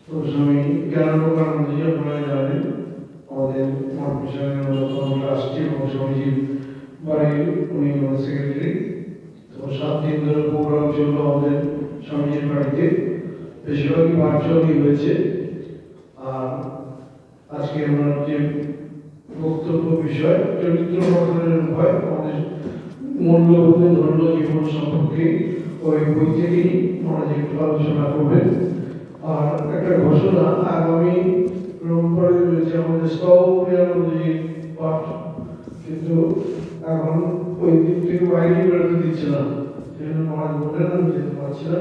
তো স্বামী জ্ঞানানন্দ জি আপনারা জানেন আমাদের মঠ মিশনের অন্যতম ট্রাস্টি এবং স্বামীজির বাড়ির উনি সেক্রেটারি। তো 7 দিন ধরে প্রোগ্রাম ছিল আমাদের স্বামীজির বাড়িতে, বেশিরভাগই ভার্চুয়ালি হয়েছে। আর আজকে আমার যে বক্তব্য বিষয় চরিত্র গঠনের উপায়, আমাদের মূল্যবোধে ধন্য জীবন সম্পর্কে ওই বই থেকেই মহারাজ একটু আলোচনা করবেন। আর একটা ঘোষণা, আগামী রোববারে রয়েছে আমাদের স্তবপ্রিয়ানন্দজির পাঠ, কিন্তু এখন ওই দিক থেকে বাইরে বেরোতে দিচ্ছে না, সেই জন্য মহারাজ বললেন আমি যেতে পারছি না,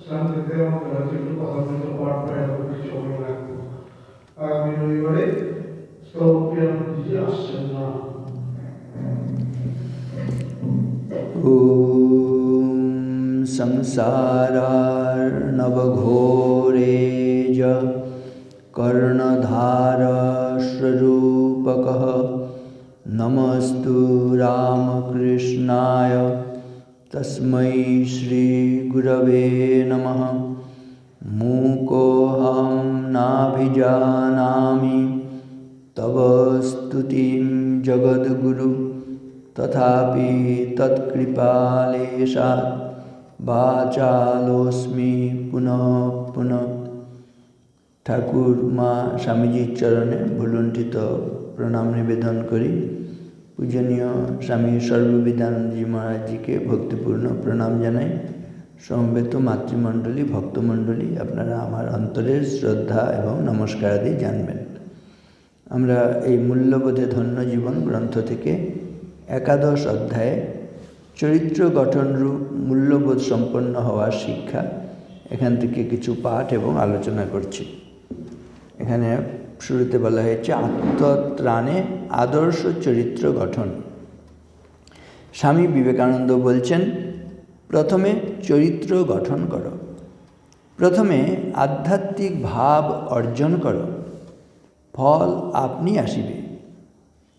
শান্তিতে আমাদের হয়তো একটু কথা বলতে পাঠ পায় কিছু সময় লাগবে। আগামী রবিবারে স্তবপ্রিয়ানন্দজি আসছেন না। ॐ संसारार्णवघोरेज कर्णधारस्वरूपकः नमस्तु रामकृष्णाय तस्मै श्रीगुरवे नमः। मूकोऽहं नाभिजानामि तव स्तुतिं जगद्गुरु, तथापि तत्कृपालेशात् वाचालोऽस्मि पुनः पुनः। ঠাকুর মা স্বামীজির চরণে ভুলুণ্ঠিত প্রণাম নিবেদন করি। পূজনীয় স্বামী সর্ববিধানন্দজি মহারাজজিকে ভক্তিপূর্ণ প্রণাম জানাই। সমবেত মাতৃমণ্ডলী, ভক্তমণ্ডলী, আপনারা আমার অন্তরের শ্রদ্ধা এবং নমস্কার আদি জানবেন। আমরা এই মূল্যবোধে ধন্য জীবন গ্রন্থ থেকে 11 অধ্যায়ে চরিত্র গঠনরূপ মূল্যবোধ সম্পন্ন হওয়ার শিক্ষা, এখান থেকে কিছু পাঠ এবং আলোচনা করছি। এখানে শুরুতে বলা হয়েছে আত্মত্রাণে আদর্শ চরিত্র গঠন। স্বামী বিবেকানন্দ বলছেন, প্রথমে চরিত্র গঠন করো, প্রথমে আধ্যাত্মিক ভাব অর্জন করো, ফল আপনি আসিবে।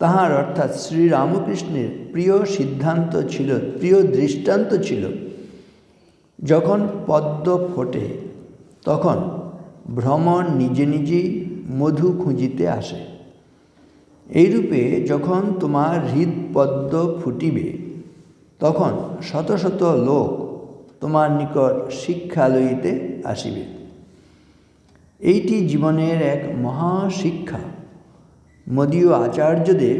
তাহার অর্থাৎ শ্রীরামকৃষ্ণের প্রিয় সিদ্ধান্ত ছিল, প্রিয় দৃষ্টান্ত ছিল, যখন পদ্ম ফোটে তখন ভ্রমর নিজে নিজেই মধু খুঁজিতে আসে। এইরূপে যখন তোমার হৃদপদ্ম ফুটিবে তখন শত শত লোক তোমার নিকট শিক্ষা লইতে আসিবে। এইটি জীবনের এক মহাশিক্ষা। মদীয় আচার্যদেব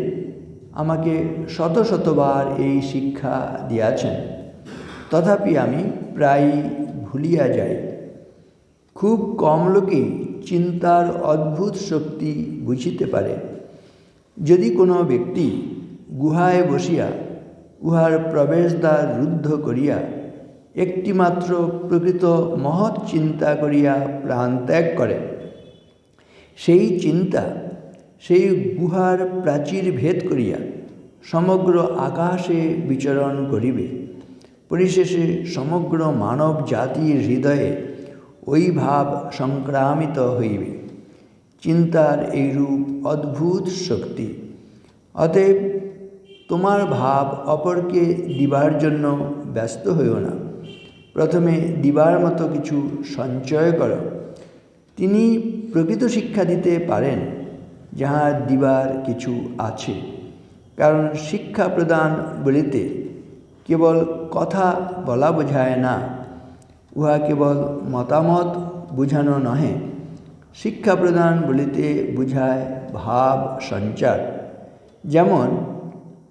আমাকে শত শতবার এই শিক্ষা দিয়াছেন, তথাপি আমি প্রায় ভুলিয়া যাই। খুব কম লোকেই চিন্তার অদ্ভুত শক্তি বুঝিতে পারে। যদি কোনো ব্যক্তি গুহায় বসিয়া উহার প্রবেশদ্বার রুদ্ধ করিয়া একটিমাত্র প্রকৃত মহৎ চিন্তা করিয়া প্রাণ ত্যাগ করে, সেই চিন্তা সেই গুহার প্রাচীর ভেদ করিয়া সমগ্র আকাশে বিচরণ করিবে। পরিশেষে সমগ্র মানব জাতির হৃদয়ে ওই ভাব সংক্রামিত হইবে। চিন্তার এইরূপ অদ্ভুত শক্তি। অতএব তোমার ভাব অপরকে দিবার জন্য ব্যস্ত হইও না, প্রথমে দিবার মতো কিছু সঞ্চয় করো। তিনি প্রকৃত শিক্ষা দিতে পারেন যাহার দিবার কিছু আছে। কারণ শিক্ষা প্রদান বলিতে কেবল কথা বলা বোঝায় না, উহা কেবল মতামত বুঝানো নহে। শিক্ষা প্রদান বলিতে বুঝায় ভাব সঞ্চার। যেমন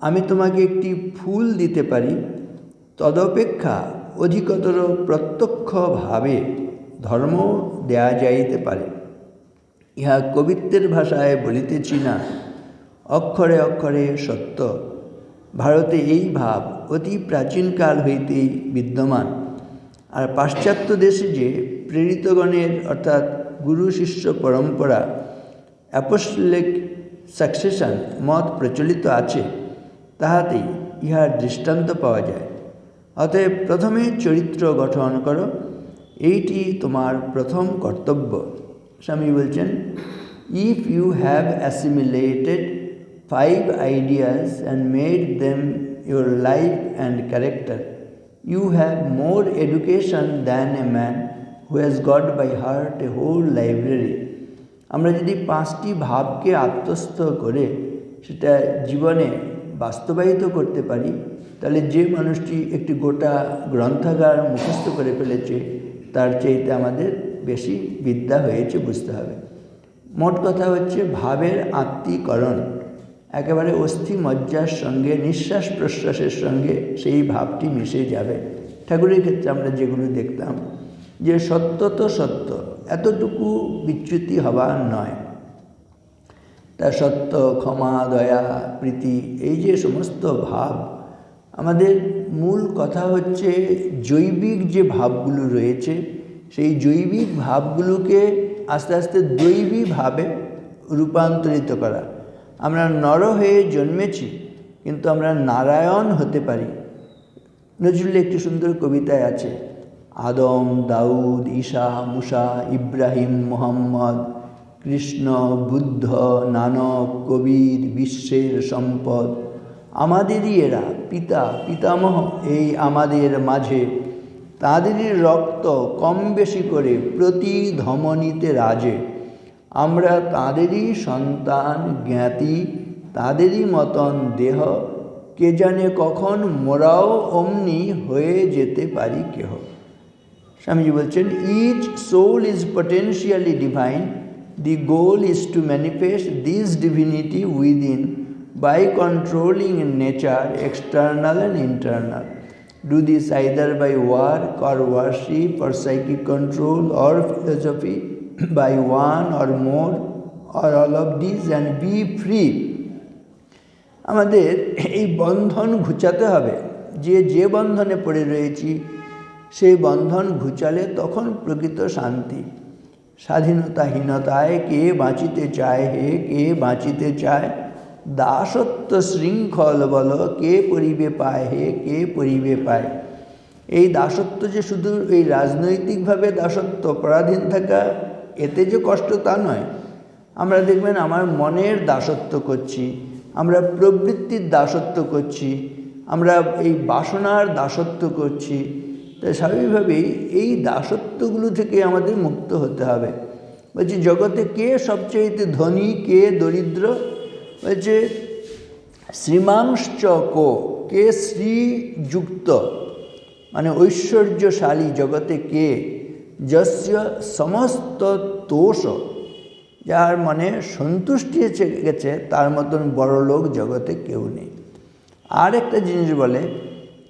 আমি তোমাকে একটি ফুল দিতে পারি, তদপেক্ষা অধিকতর প্রত্যক্ষভাবে ধর্ম দেয়া যাইতে পারে। ইহা কবিত্বের ভাষায় বলিতেছি না, অক্ষরে অক্ষরে সত্য। ভারতে এই ভাব অতি প্রাচীনকাল হইতেই বিদ্যমান। আর পাশ্চাত্য দেশে যে প্রেরিতগণের অর্থাৎ গুরু শিষ্য পরম্পরা, অ্যাপোস্টলিক সাকসেশন মত প্রচলিত আছে, তাহাতেই ইহার দৃষ্টান্ত পাওয়া যায়। অতএব প্রথমে চরিত্র গঠন করো, এইটি তোমার প্রথম কর্তব্য। স্বামী বলছেন, if you have assimilated 5 ideas and made them your life and character, you have more education than a man who has got by heart a whole library. আমরা যদি 5টি ভাবকে আত্মস্থ করে সেটা জীবনে বাস্তবায়িত করতে পারি, তাহলে যে মানুষটি একটি গোটা গ্রন্থাগার মুখস্থ করে ফেলেছে তার চাইতে আমাদের বেশি বিদ্যা হয়েছে বুঝতে হবে। মোট কথা হচ্ছে ভাবের আত্মীকরণ, একেবারে অস্থি মজ্জার সঙ্গে নিঃশ্বাস প্রশ্বাসের সঙ্গে সেই ভাবটি মিশে যাবে। ঠাকুরের ক্ষেত্রে আমরা যেগুলো দেখতাম যে সত্য তো সত্য, এতটুকু বিচ্যুতি হবার নয়। তা সত্য, ক্ষমা, দয়া, প্রীতি, এই যে সমস্ত ভাব, আমাদের মূল কথা হচ্ছে জৈবিক যে ভাবগুলো রয়েছে সেই জৈবিক ভাবগুলোকে আস্তে আস্তে দৈবী ভাবে রূপান্তরিত করা। আমরা নর হয়ে জন্মেছি, কিন্তু আমরা নারায়ণ হতে পারি। নজরুলের একটি সুন্দর কবিতায় আছে, আদম, দাউদ, ঈসা, মুসা, ইব্রাহিম, মোহাম্মদ, কৃষ্ণ, বুদ্ধ, নানক, কবির, বিশ্বের সম্পদ, আমাদেরই এরা পিতা পিতামহ এই আমাদের মাঝে, তাঁদেরই রক্ত কম বেশি করে প্রতি ধমনীতে রাজে, আমরা তাঁদেরই সন্তান জ্ঞাতি, তাঁদেরই মতন দেহ, কে জানে কখন মোরাও অমনি হয়ে যেতে পারি কেহ। স্বামীজি বলছেন, each soul is potentially divine, the goal is to manifest this divinity within by controlling nature, external and internal. Do this either by work or worship or psychic control or philosophy, by one or more or all of these, and be free. আমাদের এই বন্ধন ঘুচাতে হবে। যে বন্ধনে পড়ে রয়েছি সেই বন্ধন ঘুচালে তখন প্রকৃত শান্তি। স্বাধীনতাহীনতায় কে বাঁচিতে চায় হে, কে বাঁচিতে চায়? দাসত্ব শৃঙ্খল বল, কে পরিবে পায় হে, কে পরিবে পায়? এই দাসত্ব যে শুধু এই রাজনৈতিকভাবে দাসত্ব, পরাধীন থাকা, এতে যে কষ্ট তা নয়। আমরা দেখবেন আমার মনের দাসত্ব করছি, আমরা প্রবৃত্তির দাসত্ব করছি, আমরা এই বাসনার দাসত্ব করছি। তাই স্বাভাবিকভাবেই এই দাসত্বগুলো থেকে আমাদের মুক্ত হতে হবে। বলছি জগতে কে সবচেয়ে ধনী, কে দরিদ্র? বলছে শ্রীমাংশ্চ কো, কে শ্রীযুক্ত মানে ঐশ্বর্যশালী জগতে কে? যস্য সমস্ত তোষ, যার মনে সন্তুষ্টি এসে গেছে তার মতন বড় লোক জগতে কেউ নেই। আর একটা জিনিস বলে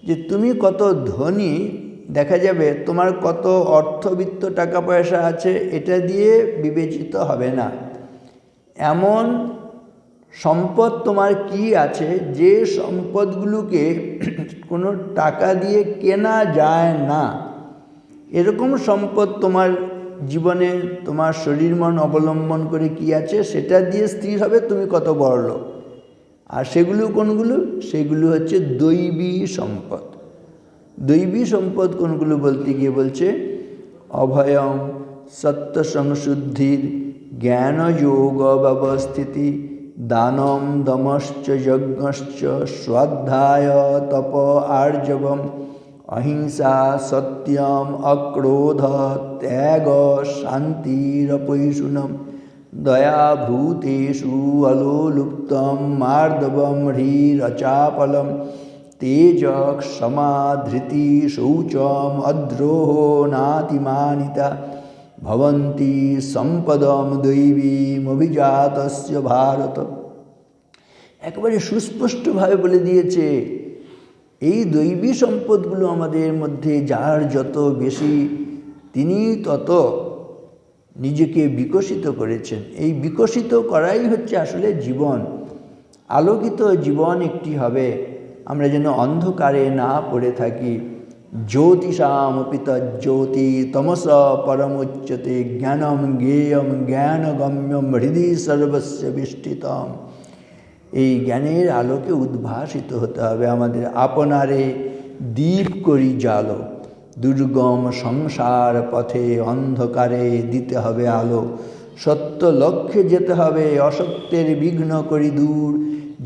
যে তুমি কত ধনী দেখা যাবে, তোমার কত অর্থবিত্ত টাকা পয়সা আছে এটা দিয়ে বিবেচিত হবে না। এমন সম্পদ তোমার কি আছে যে সম্পদগুলোকে কোনো টাকা দিয়ে কেনা যায় না, এরকম সম্পদ তোমার জীবনে তোমার শরীর মন অবলম্বন করে কি আছে সেটা দিয়ে স্থির হবে তুমি কত বড় লোক। আর সেগুলো কোনগুলো? সেগুলো হচ্ছে দৈবী সম্পদ। দৈবী সম্পদ কোনগুলো বলতে গিয়ে বলছে অভয়ম, সত্য সংশুদ্ধির, জ্ঞান যোগ ব্যবস্থিতি, দানম দমশ্চ যজ্ঞশ্চ, স্বাধ্যায় তপ আর্জবম, অহিংসা সত্যম অক্রোধ ত্যাগ শান্তিরপৈশুনম, দয়াভূতেষু অলোলুপ্তম মার্দবম হ্রীরচাপলম, তেজ ক্ষমা ধৃতি শৌচম অদ্রোহ নাতিমানিতা, ভবন্তি সম্পদম দৈবীম অভিজাতস্য ভারত। একেবারে সুস্পষ্টভাবে বলে দিয়েছে এই দৈবী সম্পদগুলো আমাদের মধ্যে যার যত বেশি তিনি তত নিজেকে বিকশিত করেছেন। এই বিকশিত করাই হচ্ছে আসলে জীবন। আলোকিত জীবন একটি হবে, আমরা যেন অন্ধকারে না পড়ে থাকি। জ্যোতিষামপি তজ্জ্যোতি তমস পরমোচ্যতে, জ্ঞানম জ্ঞেয়ম জ্ঞানগম্যম হৃদি সর্বস্য বিষ্ঠিতম। এই জ্ঞানের আলোকে উদ্ভাসিত হতে হবে আমাদের। আপনারে দীপ করি জালো, দুর্গম সংসার পথে অন্ধকারে দিতে হবে আলো। সত্য লক্ষ্যে যেতে হবে, অসত্যের বিঘ্ন করি দূর।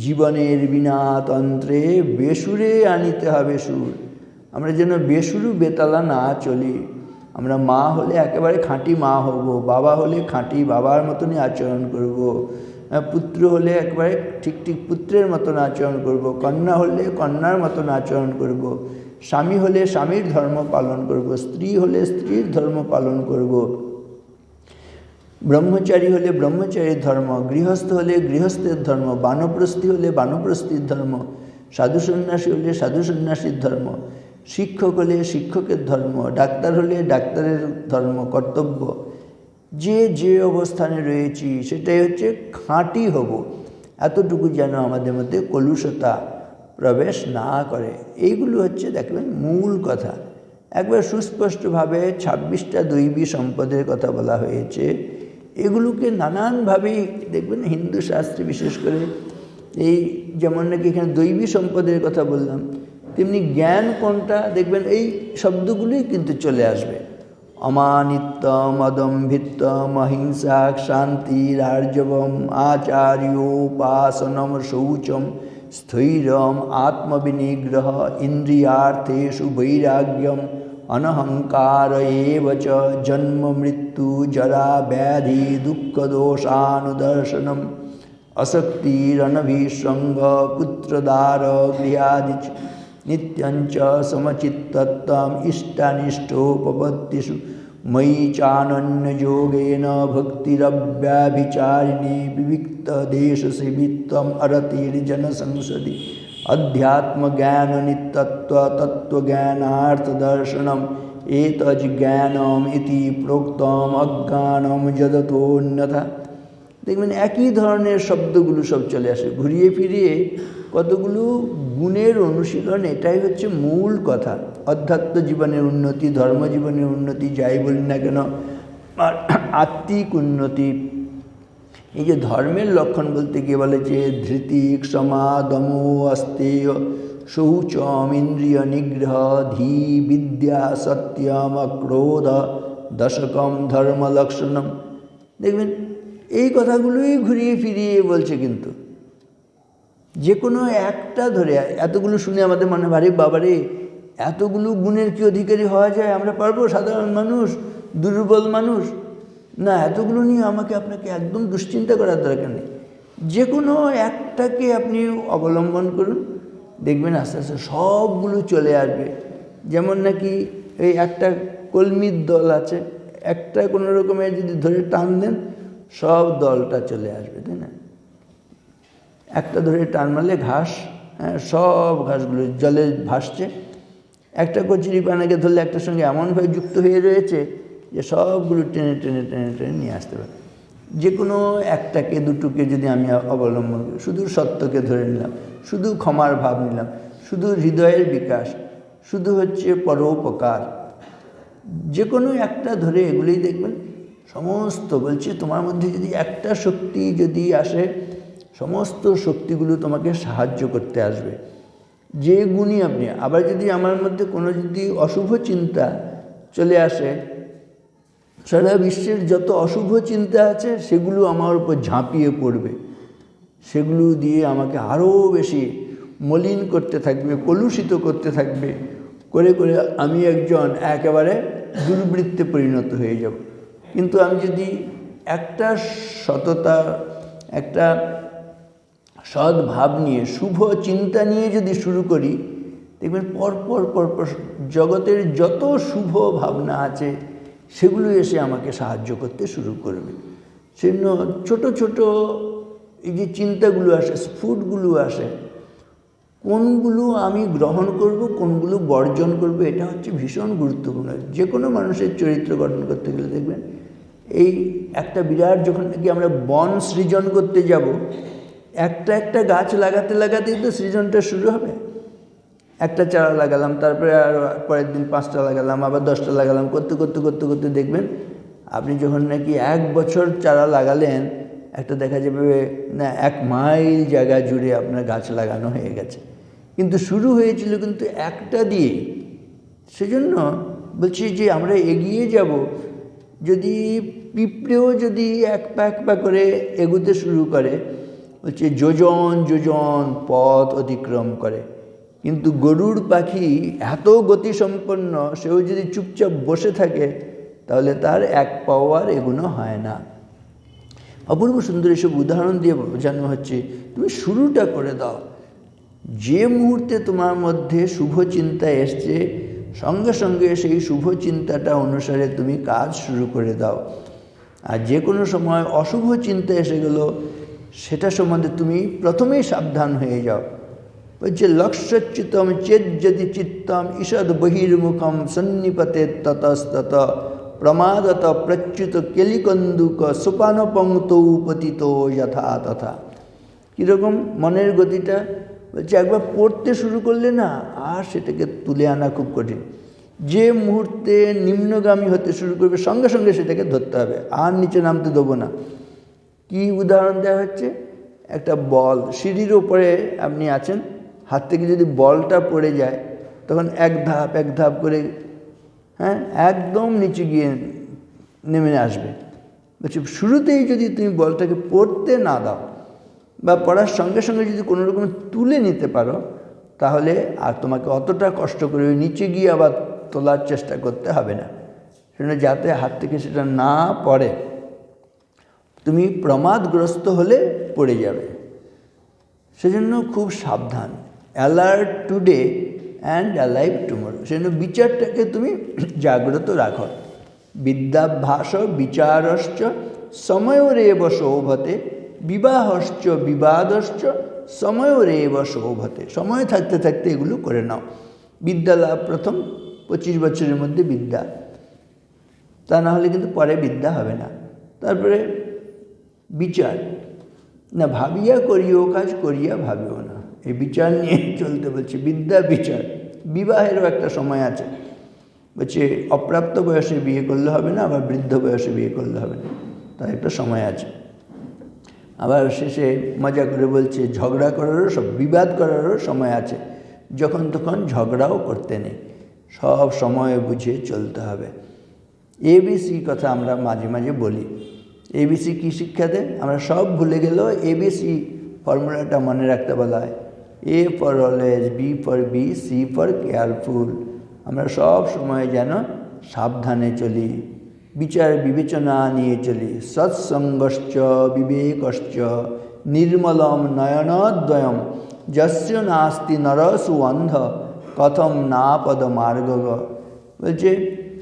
জীবনের বিনা তন্ত্রে বেসুরে আনিতে হবে সুর। আমরা যেন বেসুরু বেতালা না চলি। আমরা মা হলে একেবারে খাঁটি মা হব, বাবা হলে খাঁটি বাবার মতনই আচরণ করব, পুত্র হলে একেবারে ঠিক ঠিক পুত্রের মতন আচরণ করব, কন্যা হলে কন্যার মতন আচরণ করব, স্বামী হলে স্বামীর ধর্ম পালন করব, স্ত্রী হলে স্ত্রীর ধর্ম পালন করব, ব্রহ্মচারী হলে ব্রহ্মচারীর ধর্ম, গৃহস্থ হলে গৃহস্থের ধর্ম, বানপ্রস্থী হলে বানপ্রস্থীর ধর্ম, সাধু সন্ন্যাসী হলে সাধু সন্ন্যাসীর ধর্ম, শিক্ষক হলে শিক্ষকের ধর্ম, ডাক্তার হলে ডাক্তারের ধর্ম কর্তব্য। যে যে অবস্থানে রয়েছি সেটাই হচ্ছে খাঁটি হব, এতটুকু যেন আমাদের মধ্যে কলুষতা প্রবেশ না করে। এইগুলো হচ্ছে দেখবেন মূল কথা। একবার সুস্পষ্টভাবে 26টা দৈবী সম্পদের কথা বলা হয়েছে। এগুলোকে নানানভাবেই দেখবেন হিন্দু শাস্ত্রে, বিশেষ করে এই যেমন নাকি এখানে দৈবী সম্পদের কথা বললাম, তেমনি জ্ঞান কোনটা দেখবেন এই শব্দগুলোই কিন্তু চলে আসবে। অমানিত্যম, অদম্ভিত্বম, অহিংসা, শান্তির, আর্জবম, আচার্যোপাসনম, শৌচম, স্থৈর্যম, আত্মবিনিগ্রহ, ইন্দ্রিয়ার্থেষু বৈরাগ্যম, অনহংকার এব চ, জন্ম মৃত্যু জরা ব্যাধি দুঃখদোষানুদর্শনম, আসক্তিরনভিসঙ্গ, পুত্রদার গৃহাদি নিত্যঞ্চ সমচিত্তত্বম, ইষ্টানিষ্টোপপত্তিষু ময়ি চানন্যযোগেন ভক্তিরব্যাভিচারিণী, বিবিক্তদেশसेवित्वम् अरतिर्जनसंसदि, अध्यात्मज्ञाननित्यत्व तत्त्वज्ञानार्थदर्शनम्, एतज्ज्ञानम् इति प्रोक्तम् अज्ञानम যদতোন্যথা। দেখবেন একই ধরনের শব্দগুলো সব চলে আসে, ঘুরিয়ে ফিরিয়ে কতগুলো গুণের অনুশীলন। এটাই হচ্ছে মূল কথা। অধ্যাত্ম জীবনের উন্নতি, ধর্মজীবনের উন্নতি যাই বলি না কেন, আর আত্মিক উন্নতি। এই যে ধর্মের লক্ষণ বলতে গিয়ে বলে যে ধৃতি, ক্ষমা, দম, আস্তেয়, শৌচম, ইন্দ্রিয় নিগ্রহ, ধী, বিদ্যা, সত্যম, অক্রোধ, দশকম ধর্মলক্ষণম। দেখবেন এই কথাগুলোই ঘুরিয়ে ফিরিয়ে বলছে, কিন্তু যে কোনো একটা ধরে, এতগুলো শুনে আমাদের মনে ভারী বাবারে এতগুলো গুণের কি অধিকারী হওয়া যায়? আমরা পারবো? সাধারণ মানুষ, দুর্বল মানুষ না। এতগুলো নিয়ে আমাকে আপনাকে একদম দুশ্চিন্তা করার দরকার নেই। যে কোনো একটাকে আপনি অবলম্বন করুন, দেখবেন আস্তে আস্তে সবগুলো চলে আসবে। যেমন নাকি এই একটা কলমির দল আছে, একটা কোনো রকমের যদি ধরে টান দেন সব দলটা চলে আসবে, তাই না? একটা ধরে টান মারলে ঘাস, হ্যাঁ, সব ঘাসগুলো জলে ভাসছে। একটা কচুরি পানাকে ধরলে একটার সঙ্গে এমনভাবে যুক্ত হয়ে রয়েছে যে সবগুলো টেনে টেনে টেনে টেনে নিয়ে আসতে পারে। যে কোনো একটাকে দুটোকে যদি আমি অবলম্বন করি, শুধু সত্যকে ধরে নিলাম, শুধু ক্ষমার ভাব নিলাম, শুধু হৃদয়ের বিকাশ, শুধু হচ্ছে পরোপকার, যে কোনো একটা ধরে এগুলোই দেখবেন সমস্ত, বলছে তোমার মধ্যে যদি একটা শক্তি যদি আসে, সমস্ত শক্তিগুলো তোমাকে সাহায্য করতে আসবে। যে গুণই আপনি, আবার যদি আমার মধ্যে কোনো যদি অশুভ চিন্তা চলে আসে, সারা বিশ্বের যত অশুভ চিন্তা আছে সেগুলো আমার উপর ঝাঁপিয়ে পড়বে, সেগুলো দিয়ে আমাকে আরও বেশি মলিন করতে থাকবে, কলুষিত করতে থাকবে, করে করে আমি একজন একেবারে দুর্বৃত্তে পরিণত হয়ে যাব। কিন্তু আমি যদি একটা সততা, একটা সৎ ভাব নিয়ে, শুভ চিন্তা নিয়ে যদি শুরু করি, দেখবেন পরপর পরপর জগতের যত শুভ ভাবনা আছে সেগুলো এসে আমাকে সাহায্য করতে শুরু করবে। সেজন্য ছোট ছোট এই যে চিন্তাগুলো আসে, স্ফুটগুলো আসে, কোনগুলো আমি গ্রহণ করব, কোনগুলো বর্জন করব, এটা হচ্ছে ভীষণ গুরুত্বপূর্ণ। যে কোনো মানুষের চরিত্র গঠন করতে গেলে দেখবেন এই একটা বিরাট, যখন নাকি আমরা বন সৃজন করতে যাব, একটা একটা গাছ লাগাতে লাগাতেই তো সৃজনটা শুরু হবে। একটা চারা লাগালাম, তারপরে আর পরের দিন 5টা লাগালাম, আবার 10টা লাগালাম, করতে করতে করতে করতে দেখবেন আপনি যখন নাকি 1 বছর চারা লাগালেন, একটা দেখা যাবে না 1 মাইল জায়গা জুড়ে আপনার গাছ লাগানো হয়ে গেছে। কিন্তু শুরু হয়েছিল কিন্তু একটা দিয়ে। সেজন্য বলছি যে আমরা এগিয়ে যাব, যদি পিঁপড়েও যদি এক পা করে এগোতে শুরু করে, বলছে যোজন যোজন পথ অতিক্রম করে, কিন্তু গরুড় পাখি এত গতিসম্পন্ন, সেও যদি চুপচাপ বসে থাকে তাহলে তার এক পাও আর এগুলো হয় না। অপূর্ব সুন্দর এসব উদাহরণ দিয়ে বোঝানো হচ্ছে তুমি শুরুটা করে দাও। যে মুহূর্তে তোমার মধ্যে শুভ চিন্তা এসছে, সঙ্গে সঙ্গে সেই শুভ চিন্তাটা অনুসারে তুমি কাজ শুরু করে দাও। আর যে কোনো সময় অশুভ চিন্তা এসে গেল, সেটা সম্বন্ধে তুমি প্রথমেই সাবধান হয়ে যাও। বলছে লক্ষ্যচ্যুতম চেদ যদি চিত্তম ঈষদ বহির্মুখম সন্নিপতে ততস্তত প্রমাদত প্রচ্যুত কেলিকন্দুক সোপান পঙ্ক্ত পতিত যথা তথা। কীরকম মনের গতিটা? বলছে একবার পড়তে শুরু করলে না আর সেটাকে তুলে আনা খুব কঠিন। যে মুহূর্তে নিম্নগামী হতে শুরু করবে, সঙ্গে সঙ্গে সেটাকে ধরতে হবে, আর নিচে নামতে দেবো না। কি উদাহরণ দেওয়া হচ্ছে? একটা বল, সিঁড়ির ওপরে আপনি আছেন, হাত থেকে যদি বলটা পড়ে যায় তখন এক ধাপ করে একদম নিচে গিয়ে নেমে আসবে। বলছি শুরুতেই যদি তুমি বলটাকে পড়তে না দাও বা পড়ার সঙ্গে সঙ্গে যদি কোনো রকম তুলে নিতে পারো, তাহলে আর তোমাকে অতটা কষ্ট করে নিচে গিয়ে আবার তোলার চেষ্টা করতে হবে না। সেটা যাতে হাত থেকে সেটা না পড়ে, তুমি প্রমাদগ্রস্ত হলে পড়ে যাবে। সেজন্য খুব সাবধান। Alert today and alive tomorrow. সেজন্য বিচারটাকে তুমি জাগ্রত রাখো। বিদ্যাভ্যাস বিচারশ্চ সময়রেব শোভতে, বিবাহশ্চ বিবাদশ্চ সময়রেব শোভতে। সময় থাকতে থাকতে এগুলো করে নাও। বিদ্যা লাভ প্রথম 25 বছরের মধ্যে বিদ্যা, তা না হলে কিন্তু পরে বিদ্যা হবে না। তারপরে বিচার, না ভাবিয়া করিও কাজ, করিয়া ভাবিও না। এই বিচার নিয়ে চলতে বলছে। বিদ্যা বিচার। বিবাহেরও একটা সময় আছে। বলছে অপ্রাপ্ত বয়সে বিয়ে করলে হবে না, আবার বৃদ্ধ বয়সে বিয়ে করলে হবে না, তার একটা সময় আছে। আবার শেষে মজা করে বলছে ঝগড়া করারও, বিবাদ করারও সময় আছে। যখন তখন ঝগড়াও করতে নেই, সব সময় বুঝে চলতে হবে। এবিসি কথা আমরা মাঝে মাঝে বলি। এবিসি কী শিক্ষা দেয়? আমরা সব ভুলে গেলেও এবিসি ফর্মুলাটা মনে রাখতে বলা হয়। A for always, B for B, C for careful. আমরা সব সময় যেন সাবধানে চলি, বিচার বিবেচনা নিয়ে চলি। সৎসঙ্গশ্চ বিবেকশ্চ নির্মলম নয়নদ্বয়ম যস্য নাস্তি নরসু অন্ধ কথম নাপদ মার্গগ। বলছে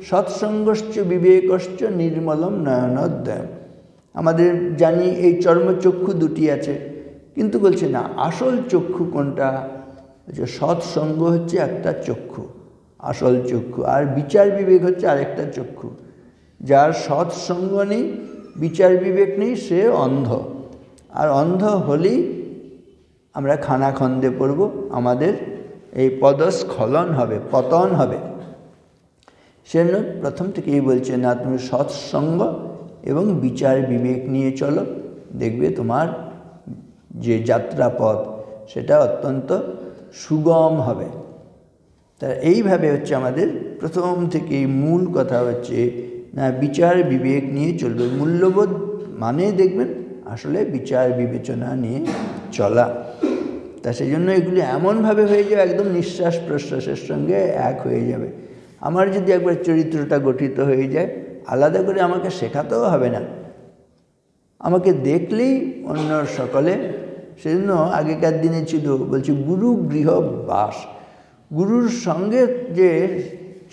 সৎসঙ্গশ্চ বিবেকশ্চ নির্মলম নয়নদ্বয়ম। আমাদের জানি এই চর্মচক্ষু দুটি আছে, কিন্তু বলছে না আসল চক্ষু কোনটা? বলছে সৎসঙ্গ হচ্ছে একটা চক্ষু, আসল চক্ষু, আর বিচার বিবেক হচ্ছে আরেকটা চক্ষু। যার সৎসঙ্গ নেই, বিচার বিবেক নেই, সে অন্ধ। আর অন্ধ হলেই আমরা খানাখন্দে পড়ব, আমাদের এই পদস্খলন হবে, পতন হবে। সেজন্য প্রথম থেকেই বলছে না তুমি সৎসঙ্গ এবং বিচার বিবেক নিয়ে চলো, দেখবে তোমার যে যাত্রাপথ সেটা অত্যন্ত সুগম হবে। তা এইভাবে হচ্ছে আমাদের প্রথম থেকেই মূল কথা হচ্ছে না বিচার বিবেক নিয়ে চলবে। মূল্যবোধ মানে দেখবেন আসলে বিচার বিবেচনা নিয়ে চলা। তা সেই জন্য এগুলি এমনভাবে হয়ে যাবে একদম নিঃশ্বাস প্রশ্বাসের সঙ্গে এক হয়ে যাবে। আমার যদি একবার চরিত্রটা গঠিত হয়ে যায়, আলাদা করে আমাকে শেখাতেও হবে না, আমাকে দেখলেই অন্য সকলে। সেজন্য আগেকার দিনে ছিল বলছি গুরু গৃহ বাস। গুরুর সঙ্গে যে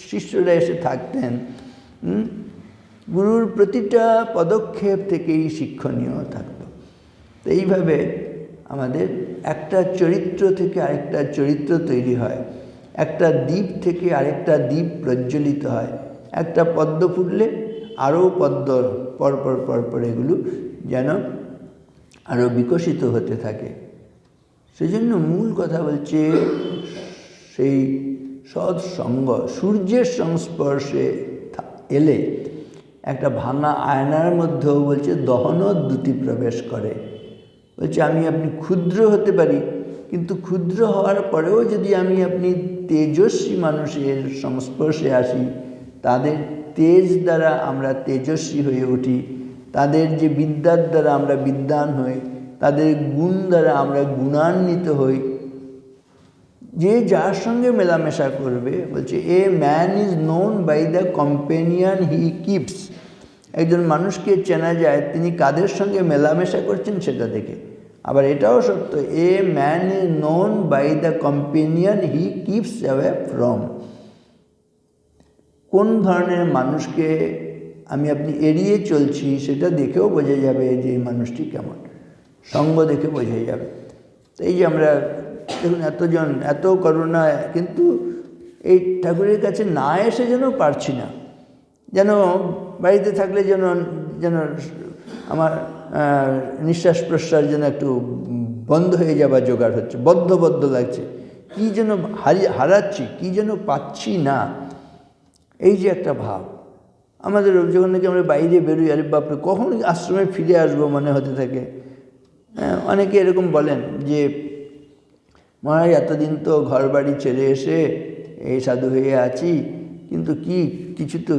শিষ্যরা এসে থাকতেন, গুরুর প্রতিটা পদক্ষেপ থেকেই শিক্ষণীয় থাকত। তো এইভাবে আমাদের একটা চরিত্র থেকে আরেকটা চরিত্র তৈরি হয়, একটা দ্বীপ থেকে আরেকটা দ্বীপ প্রজ্বলিত হয়। একটা পদ্ম ফুটলে আরও পদ্ম পরপর পরপর এগুলো যেন আরও বিকশিত হতে থাকে। সেজন্য মূল কথা বলছে সেই সৎসঙ্গ। সূর্যের সংস্পর্শে এলে একটা ভাঙা আয়নার মধ্যেও বলছে দহনদ্যুতি প্রবেশ করে। বলছে আমি আপনি ক্ষুদ্র হতে পারি, কিন্তু ক্ষুদ্র হওয়ার পরেও যদি আমি আপনি তেজস্বী মানুষের সংস্পর্শে আসি, তাদের তেজ দ্বারা আমরা তেজস্বী হয়ে উঠি, তাদের যে বিদ্যার দ্বারা আমরা বিদ্বান হই, তাদের গুণ দ্বারা আমরা গুণান্বিত হই, যে যার সঙ্গে মেলামেশা করবে, বলছে a man is known by the companion he keeps. একজন মানুষকে চেনা যায় তিনি কাদের সঙ্গে মেলামেশা করছেন সেটা দেখে। আবার এটাও সত্য, a man is known by the companion he keeps away from. কোন ধরনের মানুষকে আপনি এড়িয়ে চলছি সেটা দেখেও বোঝা যাবে যে এই মানুষটি কেমন, সঙ্গ দেখে বোঝা যাবে। তো এই যে আমরা দেখুন এতজন এত করুণা, কিন্তু এই ঠাকুরের কাছে না এসে যেন পারছি না, যেন বাড়িতে থাকলে যেন যেন আমার নিঃশ্বাস প্রশ্বাস যেন একটু বন্ধ হয়ে যাবার জোগাড় হচ্ছে, বদ্ধ বদ্ধ লাগছে, কী যেন হারাচ্ছি, কী যেন পাচ্ছি না, এই যে একটা ভাব আমাদের। যখন নাকি আমরা বাইরে বেরোই, আরে বাপরে কখন আশ্রমে ফিরে আসবো মনে হতে থাকে। অনেকে এরকম বলেন যে মহারাজ এতদিন তো ঘর বাড়ি ছেড়ে এসে এই সাধু হয়ে আছি, কিন্তু কিছু তো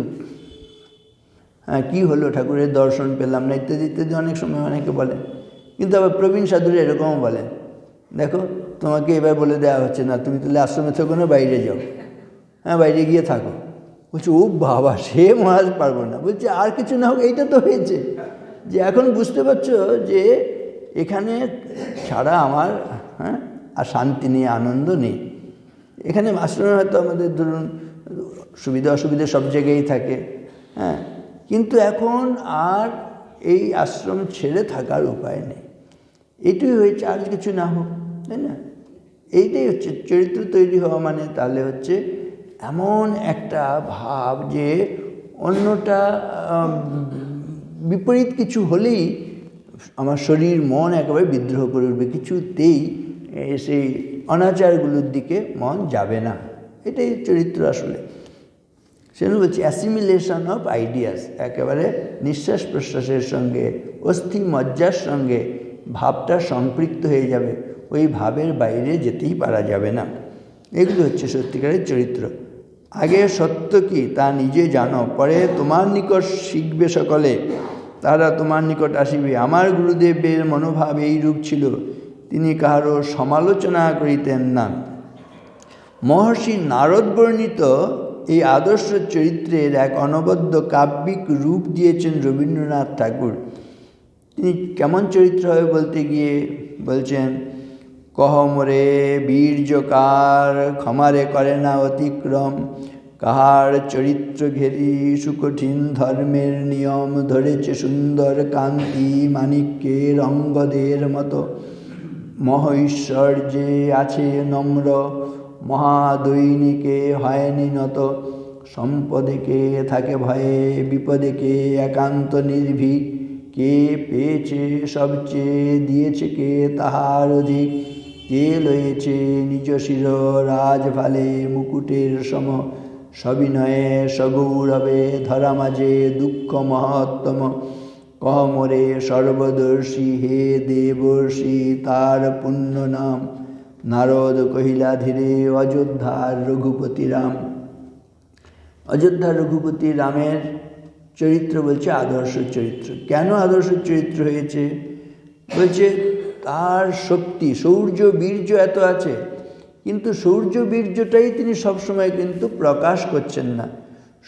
কী হলো, ঠাকুরের দর্শন পেলাম না, ইত্যাদি ইত্যাদি অনেক সময় অনেকে বলেন। কিন্তু আবার প্রবীণ সাধুরা এরকমও বলেন, দেখো তোমাকে এবার বলে দেওয়া হচ্ছে না, তুমি তাহলে আশ্রমে থেকো না, বাইরে যাও, বাইরে গিয়ে থাকো। বলছে ও বাবা, সে মহারাজ পারবো না। বলছে আর কিছু না হোক, এইটা তো হয়েছে যে এখন বুঝতে পারছো যে এখানে ছাড়া আমার আর শান্তি নেই, আনন্দ নেই। এখানে আশ্রমে হয়তো আমাদের ধরুন সুবিধা অসুবিধা সব জায়গায় থাকে, কিন্তু এখন আর এই আশ্রম ছেড়ে থাকার উপায় নেই। এটাই হয়েছে, আর কিছু না হোক, তাই না? এইটাই হচ্ছে চরিত্র তৈরি হওয়া মানে। তাহলে হচ্ছে এমন একটা ভাব যে অন্যটা বিপরীত কিছু হলেই আমার শরীর মন একেবারে বিদ্রোহ করে উঠবে, কিছুতেই সেই অনাচারগুলোর দিকে মন যাবে না। এটাই চরিত্র আসলে। সেজন্য বলছি অ্যাসিমিলেশন অফ আইডিয়াস, একেবারে নিঃশ্বাস প্রশ্বাসের সঙ্গে অস্থি মজ্জার সঙ্গে ভাবটা সম্পৃক্ত হয়ে যাবে, ওই ভাবের বাইরে যেতেই পারা যাবে না। এগুলো হচ্ছে সত্যিকারের চরিত্র। আগে সত্য কি তা নিজে জানো, পরে তোমার নিকট শিখবে সকলে, তারা তোমার নিকট আসিবে। আমার গুরুদেবের মনোভাব এই রূপ ছিল, তিনি কাহারও সমালোচনা করিতেন না। মহর্ষি নারদ বর্ণিত এই আদর্শ চরিত্রের এক অনবদ্য কাব্যিক রূপ দিয়েছেন রবীন্দ্রনাথ ঠাকুর। তিনি কেমন চরিত্র হবে বলতে গিয়ে বলছেন, কহ মোরে বীর্যকার, ক্ষমারে করে না অতিক্রম, কাহার চরিত্র ঘেরি সুকঠিন ধর্মের নিয়ম, ধরেছে সুন্দর কান্তি মানিক্যের অঙ্গদের মতো, মহৈশ্বর্যে আছে নম্র, মহাদৈনিকে হয়নি নত, সম্পদেকে থাকে ভয়ে, বিপদেকে একান্ত নির্ভীক, কে পেয়েছে সবচেয়ে, দিয়েছে কে তাহার অধিক, কে লয়েছে নিজ শির রাজভালে মুকুটের সম, সবিনয়ে সগৌরবে ধরা মাঝে দুঃখ মহত্তম, কহ মোরে সর্বদর্শী হে দেবর্ষি তার পুণ্য নাম, নারদ কহিলা ধীরে অযোধ্যার রঘুপতি রাম। অযোধ্যার রঘুপতি রামের চরিত্র বলছে আদর্শ চরিত্র। কেন আদর্শ চরিত্র হয়েছে? বলছে তার শক্তি, শৌর্য বীর্য এত আছে, কিন্তু শৌর্য বীর্যটাই তিনি সবসময় কিন্তু প্রকাশ করছেন না।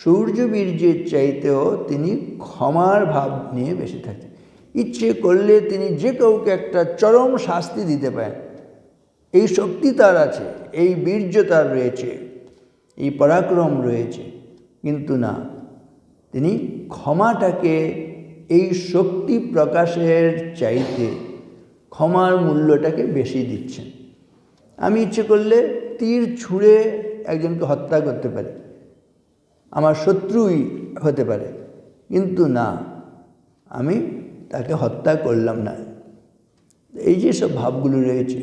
শৌর্য বীর্যের চাইতেও তিনি ক্ষমার ভাব নিয়ে বেশি থাকেন। ইচ্ছে করলে তিনি যে কাউকে একটা চরম শাস্তি দিতে পারেন, এই শক্তি তার আছে, এই বীর্য তার রয়েছে, এই পরাক্রম রয়েছে, কিন্তু না, তিনি ক্ষমাটাকে এই শক্তি প্রকাশের চাইতে ক্ষমার মূল্যটাকে বেশি দিচ্ছেন। আমি ইচ্ছে করলে তীর ছুঁড়ে একজনকে হত্যা করতে পারি, আমার শত্রুই হতে পারে, কিন্তু না, আমি তাকে হত্যা করলাম না। এই যে সব ভাবগুলো রয়েছে,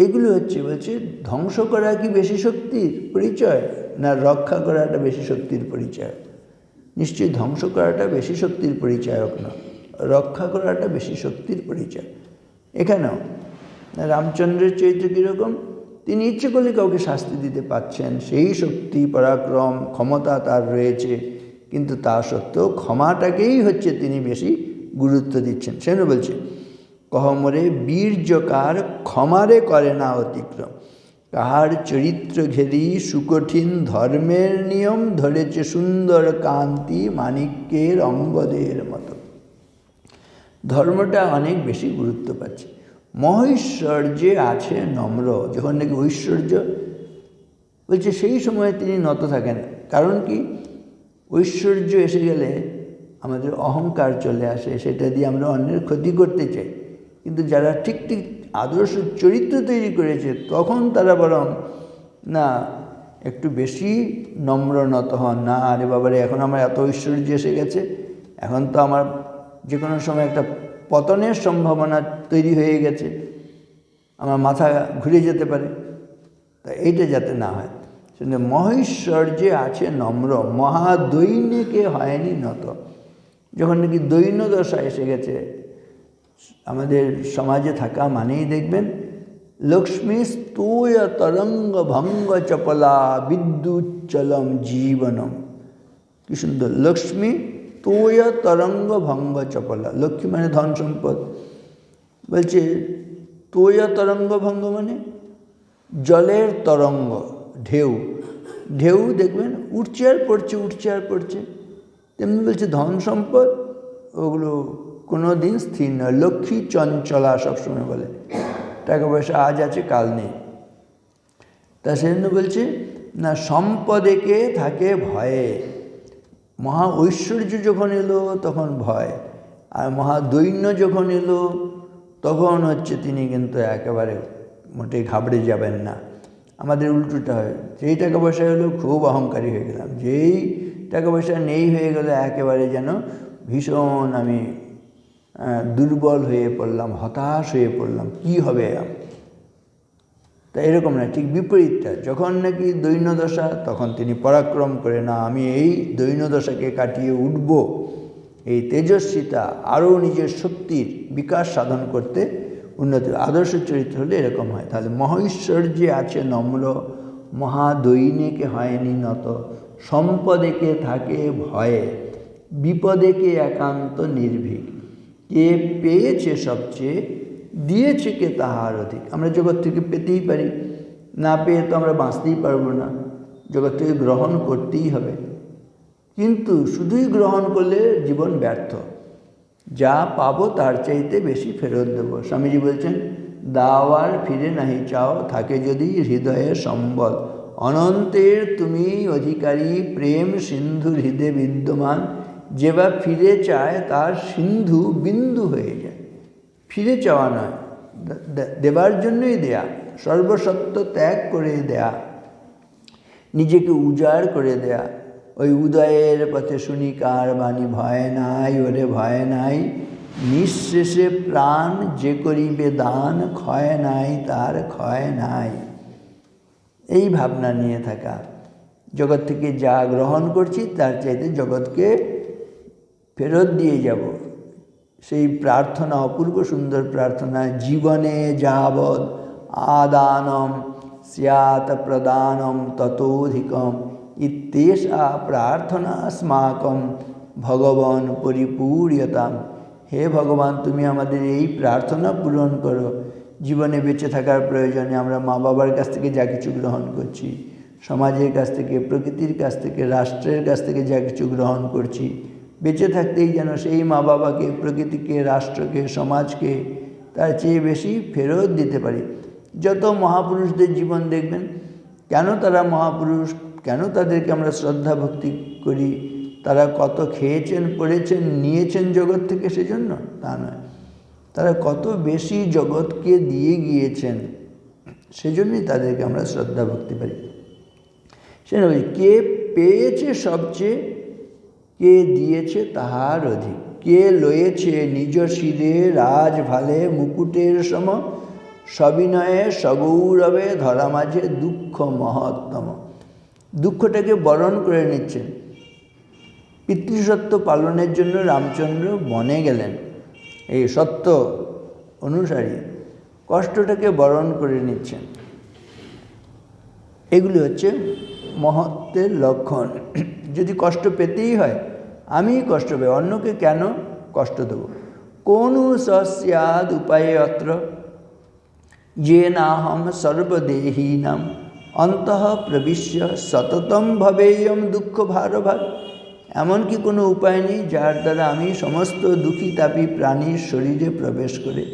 এগুলো হচ্ছে বলছে ধ্বংস করা কি বেশি শক্তির পরিচয়, না রক্ষা করাটা বেশি শক্তির পরিচয়? নিশ্চয়ই ধ্বংস করাটা বেশি শক্তির পরিচায়ক না, রক্ষা করাটা বেশি শক্তির পরিচয়। এখানেও রামচন্দ্রের চরিত্র কীরকম? তিনি ইচ্ছে করলে কাউকে শাস্তি দিতে পাচ্ছেন, সেই শক্তি পরাক্রম ক্ষমতা তার রয়েছে, কিন্তু তা সত্ত্বেও ক্ষমাটাকেই হচ্ছে তিনি বেশি গুরুত্ব দিচ্ছেন। সেজন্য বলছে কহমরে বীর্যকার ক্ষমারে করে না অতিক্রম। কাহার চরিত্র ঘেরি সুকঠিন ধর্মের নিয়ম, ধরেছে সুন্দর কান্তি মাণিক্যের অঙ্গদের মতো। ধর্মটা অনেক বেশি গুরুত্ব পাচ্ছে। মহৈশ্বর্যে আছে নম্র, যখন নাকি ঐশ্বর্য বলছে সেই সময় তিনি নত থাকেন। কারণ কি, ঐশ্বর্য এসে গেলে আমাদের অহংকার চলে আসে, সেটা দিয়ে আমরা অন্যের ক্ষতি করতে চাই। কিন্তু যারা ঠিক ঠিক আদর্শ চরিত্র তৈরি করেছে, তখন তারা বরং না একটু বেশি নম্র নত হন। না আরে বাবারে, এখন আমার এত ঐশ্বর্য এসে গেছে, এখন তো আমার যে কোনো সময় একটা পতনের সম্ভাবনা তৈরি হয়ে গেছে, আমার মাথা ঘুরে যেতে পারে। তা এইটা যাতে না হয়, সেজন্য মহৈশ্বর্যে আছে নম্র, মহাদৈন্যকে হয়নি নত। যখন নাকি দৈন্য দশা এসে গেছে আমাদের সমাজে থাকা মানেই দেখবেন লক্ষ্মী স্তূয় তরঙ্গ ভঙ্গ চপলা বিদ্যুচ্চলম জীবনম। কি সুন্দর, লক্ষ্মী স্তূয় তরঙ্গ ভঙ্গ চপলা। লক্ষ্মী মানে ধন সম্পদ। বলছে স্তূয় তরঙ্গ ভঙ্গ মানে জলের তরঙ্গ, ঢেউ। ঢেউ দেখবেন উঠছে আর পড়ছে, উঠছে আর পড়ছে। তেমনি বলছে ধন সম্পদ ওগুলো কোনো দিন স্থির নয়। লক্ষ্মী চঞ্চলা সবসময় বলে, টাকা পয়সা আজ আছে কাল নেই। তা সেজন্য বলছে না, সম্পদেকে থাকে ভয়ে। মহা ঐশ্বর্য যখন এলো তখন ভয়, আর মহাদৈন্য যখন এলো তখন হচ্ছে তিনি কিন্তু একেবারে মোটেই ঘাবড়ে যাবেন না। আমাদের উল্টোটা হয়, যেই টাকা পয়সা হলো খুব অহংকারী হয়ে গেলাম, যেই টাকা পয়সা নেই হয়ে গেলে একেবারে যেন ভীষণ আমি দুর্বল হয়ে পড়লাম, হতাশ হয়ে পড়লাম, কি হবে। তা এরকম না, ঠিক বিপরীতটা। যখন নাকি দৈন্যদশা, তখন তিনি পরাক্রম করে না আমি এই দৈন্যদশাকে কাটিয়ে উঠব, এই তেজস্বিতা আরও নিজের শক্তির বিকাশ সাধন করতে উন্নতি। আদর্শ চরিত্র হলে এরকম হয়। তাহলে মহৈশ্বর্যে আছে নম্র, মহাদৈন্যকে হয়নি নত, সম্পদেকে থাকে ভয়ে, বিপদেকে একান্ত নির্ভীক। কে পেয়েছে সবচেয়ে, দিয়েছে কে তাহার অধিক। আমরা জগৎ থেকে পেতেই পারি, না পেয়ে তো আমরা বাঁচতেই পারবো না, জগৎ থেকে গ্রহণ করতেই হবে। কিন্তু শুধুই গ্রহণ করলে জীবন ব্যর্থ। যা পাবো তার চাইতে বেশি ফেরত দেবো। স্বামীজি বলছেন, দাও আর ফিরে নাহি চাও, থাকে যদি হৃদয়ে সম্বল। অনন্তের তুমি অধিকারী, প্রেম সিন্ধু হৃদয়ে বিদ্যমান। যেবা ফিরে চায় তার সিন্ধু বিন্দু হয়ে যায়। ফিরে চাওয়া নয়, দেবার জন্যই দেয়া, সর্বসত্ব ত্যাগ করে দেয়া, নিজেকে উজাড় করে দেয়া। ওই উদয়ের পথে শুনি কার বাণী, ভয় নাই ওরে ভয় নাই, নিঃশেষে প্রাণ যে করিবে দান, ক্ষয় নাই তার ক্ষয় নাই। এই ভাবনা নিয়ে থাকা, জগৎ থেকে যা গ্রহণ করছি তার চাইতে জগৎকে ফেরত দিয়ে যাব, সেই প্রার্থনা, অপূর্ব সুন্দর প্রার্থনা। জীবনে যাবৎ আদানম স্যাৎ প্রদানম ততোধিকম, ইত্যেষা প্রার্থনা अस्माकं ভগবান পরিপূর্যতাম। হে ভগবান, তুমি আমাদের এই প্রার্থনা পূরণ করো। জীবনে বেঁচে থাকার প্রয়োজনে আমরা মা বাবার কাছ থেকে যা কিছু গ্রহণ করছি, সমাজের কাছ থেকে, প্রকৃতির কাছ থেকে, রাষ্ট্রের কাছ থেকে যা কিছু গ্রহণ করছি, বেঁচে থাকতেই যেন সেই মা বাবাকে, প্রকৃতিকে, রাষ্ট্রকে, সমাজকে তার চেয়ে বেশি ফেরত দিতে পারি। যত মহাপুরুষদের জীবন দেখবেন, কেন তারা মহাপুরুষ, কেন তাদেরকে আমরা শ্রদ্ধা ভক্তি করি, তারা কত খেয়েছেন, পড়েছেন, নিয়েছেন জগৎ থেকে, সেজন্য তা নয়, তারা কত বেশি জগৎকে দিয়ে গিয়েছেন, সেজন্যই তাদেরকে আমরা শ্রদ্ধা ভক্তি পাই। সেজন্য কে পেয়েছে সবচেয়ে, কে দিয়েছে তাহার অধিক। কে লয়েছে নিজ শিরে রাজ ভালে, মুকুটের সম সবিনয়ে সগৌরবে, ধরা মাঝে দুঃখ মহত্তম। দুঃখটাকে বরণ করে নিচ্ছেন। পিতৃসত্য পালনের জন্য রামচন্দ্র বনে গেলেন, এই সত্য অনুসারী, কষ্টটাকে বরণ করে নিচ্ছেন। এগুলি হচ্ছে মহত্বের লক্ষণ। যদি কষ্ট পেতেই হয়, আমি কষ্ট পাই, অন্যকে কেন কষ্ট দেব? কোনু স্যাদ উপায়ে অত্র যে নাহম সর্বদেহীনাম অন্তঃ প্রবিশ্য সততম ভবেয়ম দুঃখ ভারভার। এমন কি কোনো উপায় নেই যার দ্বারা আমি সমস্ত দুঃখী তাপী প্রাণীর শরীরে প্রবেশ করে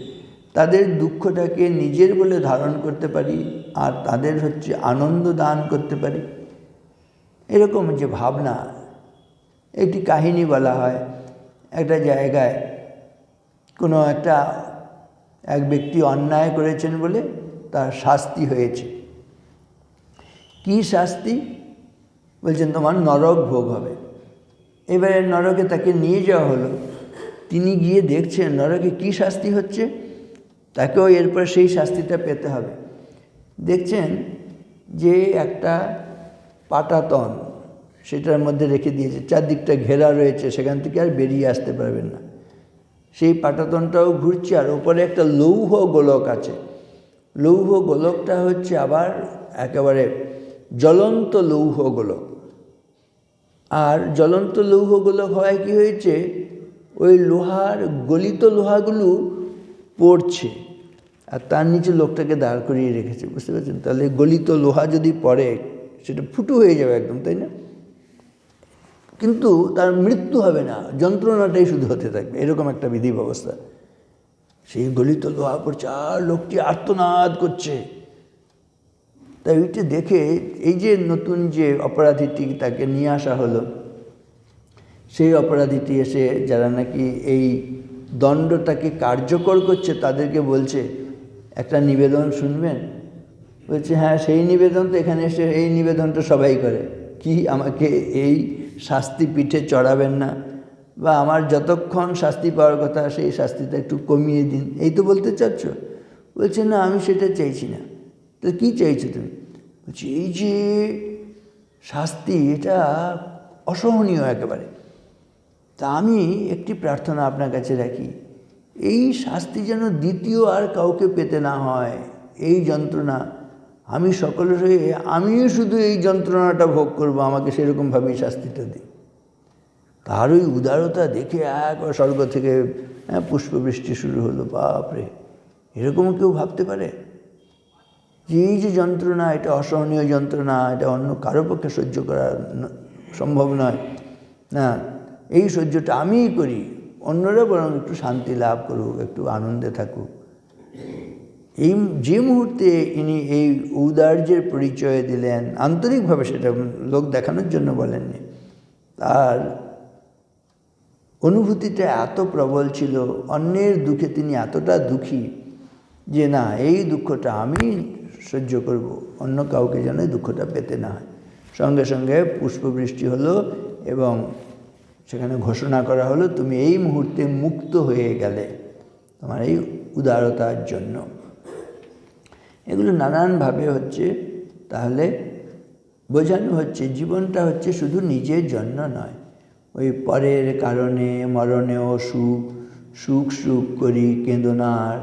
তাদের দুঃখটাকে নিজের বলে ধারণ করতে পারি আর তাদের আনন্দ দান করতে পারি। এরকম যে ভাবনা, একটি কাহিনী বলা হয়, একটা জায়গায় কোনো এক ব্যক্তি অন্যায় করেছেন বলে তার শাস্তি হয়েছে। কি শাস্তি? বলছেন তোমার নরক ভোগ হবে। এবারে নরকে তাকে নিয়ে যাওয়া হলো। তিনি গিয়ে দেখছেন নরকে কি শাস্তি হচ্ছে, তাকেও এরপর সেই শাস্তিটা পেতে হবে। দেখছেন যে একটা পাটাতন সেটার মধ্যে রেখে দিয়েছে, চারদিকটা ঘেরা রয়েছে, সেখান থেকে আর বেরিয়ে আসতে পারবেন না। সেই পাটাতনটাও ঘুরছে আর ওপরে একটা লৌহ গোলক আছে। লৌহ গোলকটা আবার একেবারে জ্বলন্ত লৌহ গোলক। আর জ্বলন্ত লৌহ গোলক হওয়ায় কী হয়েছে, ওই গলিত লোহাগুলো পড়ছে আর তার নিচে লোকটাকে দাঁড় করিয়ে রেখেছে। বুঝতে পারছেন? তাহলে গলিত লোহা যদি পড়ে সেটা ফুটো হয়ে যাবে একদম, তাই না? কিন্তু তার মৃত্যু হবে না, যন্ত্রণাটাই শুধু হতে থাকবে, এরকম একটা বিধি ব্যবস্থা। সেই গলিত লোহা পড়ছে আর লোকটি আর্তনাদ করছে। তাই ওইটা দেখে এই যে নতুন যে অপরাধীটি তাকে নিয়ে আসা হলো, সেই অপরাধীটি এসে যারা নাকি এই দণ্ডটাকে কার্যকর করছে তাদেরকে বলছে একটা নিবেদন শুনবেন। বলছে হ্যাঁ, সেই নিবেদন তো এখানে এসে এই নিবেদনটা সবাই করে, কি আমাকে এই শাস্তি পিঠে চড়াবেন না, বা আমার যতক্ষণ শাস্তি পাওয়ার কথা সেই শাস্তিটা একটু কমিয়ে দিন, এই তো বলতে চাচ্ছ? বলছে না, আমি সেটা চাইছি না। তো কী চাইছো তুমি? বলছি এই যে শাস্তি, এটা অসহনীয় একেবারে। তা আমি একটি প্রার্থনা আপনার কাছে রাখি, এই শাস্তি যেন দ্বিতীয় আর কাউকে পেতে না হয়। এই যন্ত্রণা আমি সকলের হয়ে আমিও শুধু এই যন্ত্রণাটা ভোগ করব, আমাকে সেরকমভাবেই শাস্তিটা দিই। তার ওই উদারতা দেখে স্বর্গ থেকে পুষ্পবৃষ্টি শুরু হলো। বাপরে, এরকম কেউ ভাবতে পারে যে এই যে যন্ত্রণা, এটা অসহনীয় যন্ত্রণা, এটা অন্য কারো পক্ষে সহ্য করা সম্ভব নয় না, এই সহ্যটা আমিই করি, অন্যরা বরং একটু শান্তি লাভ করুক, একটু আনন্দে থাকুক। এই যে মুহূর্তে ইনি এই ঔদার্যের পরিচয় দিলেন, আন্তরিকভাবে, সেটা লোক দেখানোর জন্য বলেননি, তার অনুভূতিটা এত প্রবল ছিল, অন্যের দুঃখে তিনি এতটা দুঃখী যে না, এই দুঃখটা আমি সহ্য করব, অন্য কাউকে যেন এই দুঃখটা পেতে না হয়। সঙ্গে সঙ্গে পুষ্পবৃষ্টি হলো এবং সেখানে ঘোষণা করা হলো, তুমি এই মুহূর্তে মুক্ত হয়ে গেলে তোমার এই উদারতার জন্য। এগুলো নানানভাবে তাহলে বোঝানো জীবনটা শুধু নিজের জন্য নয়, ওই পরের কারণে মরণেও সুখ সুখ সুখ করি কেঁদনার,